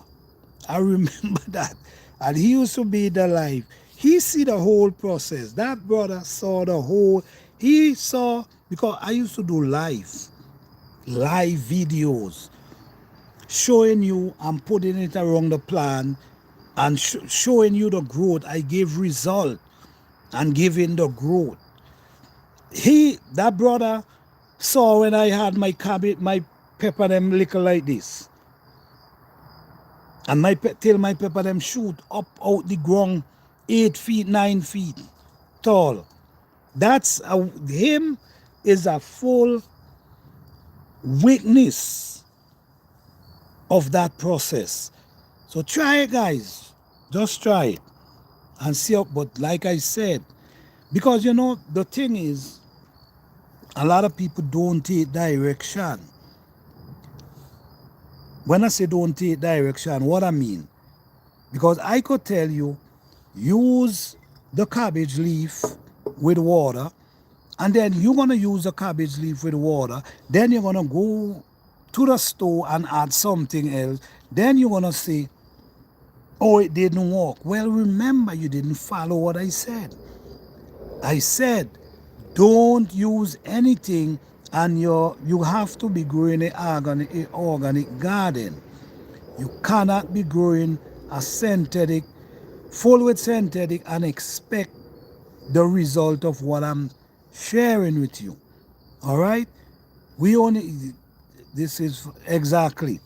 I remember that. And he used to be the life. He see the whole process. That brother saw the whole, he saw, because I used to do live videos, showing you and putting it around the plant and showing you the growth. I gave result and giving the growth. That brother saw when I had my cabbage, my pepper them little like this. And till my pepper them shoot up out the ground 8 feet, 9 feet tall. Him is a full witness of that process. So try it, guys. Just try it and see up. But like I said, because the thing is, a lot of people don't take direction. When I say don't take direction, what I mean, because I could tell you, use the cabbage leaf with water, and then you're going to use the cabbage leaf with water, then you're going to go to the store and add something else, then you're going to say, oh, it didn't work. Well, remember, you didn't follow what I said. I said, don't use anything, and you have to be growing an organic garden. You cannot be growing a synthetic, full with synthetic, and expect the result of what I'm sharing with you. All right? This is exactly.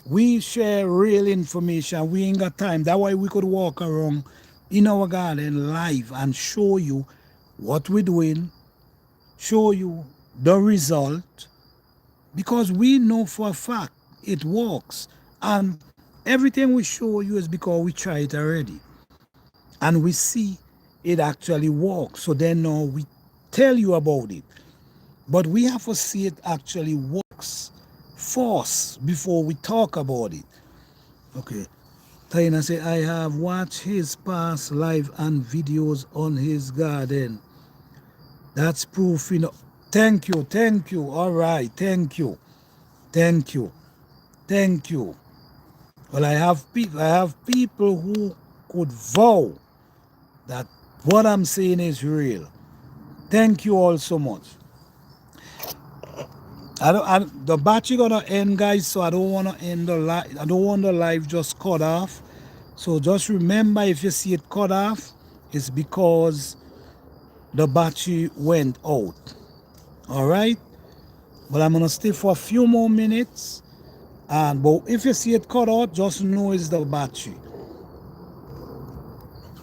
We share real information. We ain't got time. That's why we could walk around in our garden live and show you what we're doing, show you the result, because we know for a fact it works. And everything we show you is because we try it already. And we see it actually works. So then now we tell you about it. But we have to see it actually works first before we talk about it. Okay. Taina say, I have watched his past live and videos on his garden. That's proof. Thank you. All right, thank you. Well, I have people who could vow that what I'm saying is real. Thank you all so much. The battery gonna end, guys, so I don't want to end the live. I don't want the live just cut off. So just remember, if you see it cut off, it's because the battery went out. All right, but I'm gonna stay for a few more minutes. But if you see it cut out, just know it's the battery.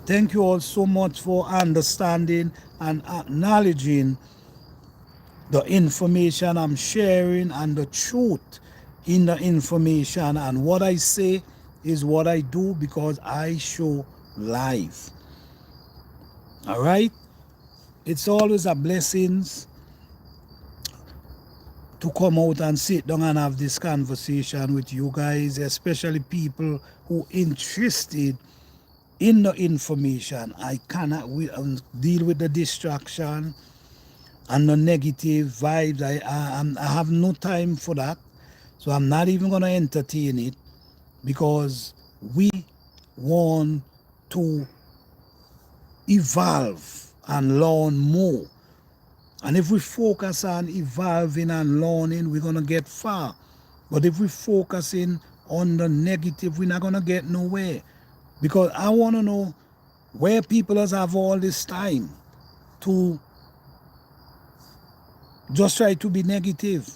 Thank you all so much for understanding and acknowledging the information I'm sharing and the truth in the information. And what I say is what I do, because I show life. All right? It's always a blessing to come out and sit down and have this conversation with you guys, especially people who interested in the information. I cannot deal with the distraction and the negative vibes. I have no time for that. So I'm not even going to entertain it, because we want to evolve and learn more. And if we focus on evolving and learning, we're going to get far. But if we're focusing on the negative, we're not going to get nowhere. Because I want to know where people have all this time to just try to be negative.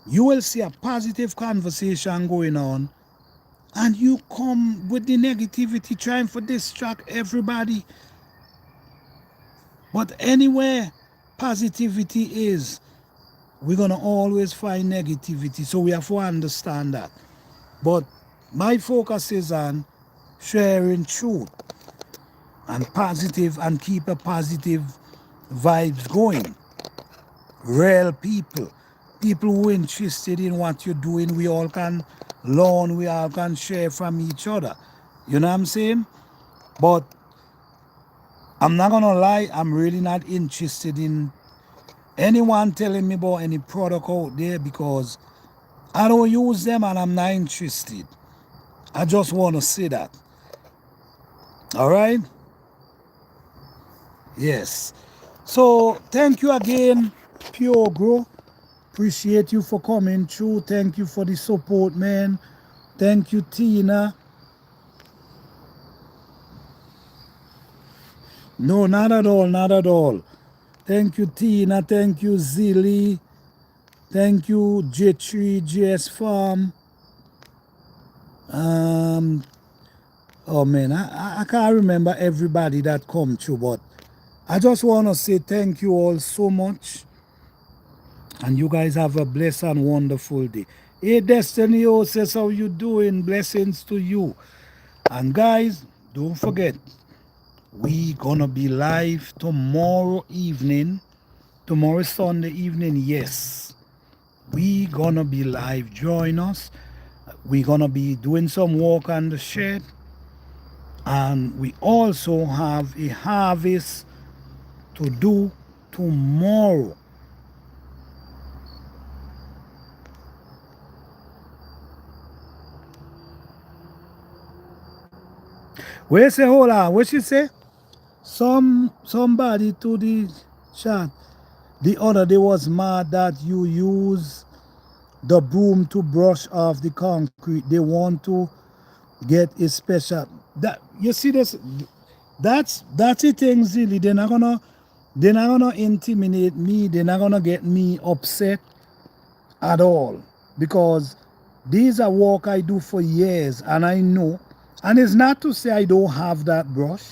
You will see a positive conversation going on, and you come with the negativity trying to distract everybody. But anywhere positivity is, we're going to always find negativity. So we have to understand that. But my focus is on sharing truth and positive, and keep a positive vibes going. Real people who are interested in what you're doing. We all can learn, we all can share from each other. You know what I'm saying? But I'm not gonna lie, I'm really not interested in anyone telling me about any product out there because I don't use them and I'm not interested. I just want to say that. All right? Yes. So thank you again, Pure Grow. Appreciate you for coming through. Thank you for the support, man. Thank you, Tina. No, not at all, not at all. Thank you, Tina. Thank you, Zilly. Thank you, J3, GS Farm. Um, oh man, I can't remember everybody that come through, but I just want to say thank you all so much. And you guys have a blessed and wonderful day. Hey, Destiny, oh, says how you doing? Blessings to you. And guys, don't forget, we gonna be live tomorrow evening. Tomorrow Sunday evening, yes. We gonna be live. Join us. We're gonna be doing some work on the shed. And we also have a harvest to do tomorrow. Where say hold on? What she say? Somebody to the chat the other day was mad that you use the broom to brush off the concrete. They want to get a special that you see this that's the thing, Zilly. They're not gonna intimidate me, they're not gonna get me upset at all because these are work I do for years and I know. And it's not to say I don't have that brush.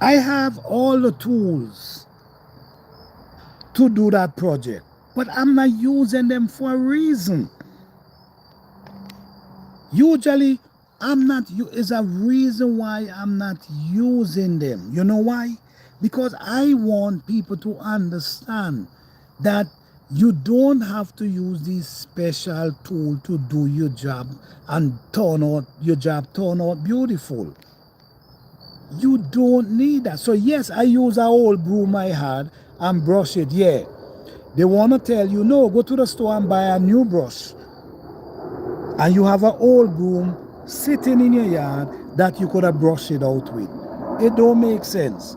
I have all the tools to do that project, but I'm not using them for a reason. Usually, I'm not. Is a reason why I'm not using them. You know why? Because I want people to understand that you don't have to use this special tool to do your job and turn out beautiful. You don't need that. So yes, I use an old broom I had and brush it. Yeah. They want to tell you, no, go to the store and buy a new brush. And you have an old broom sitting in your yard that you could have brushed it out with. It don't make sense.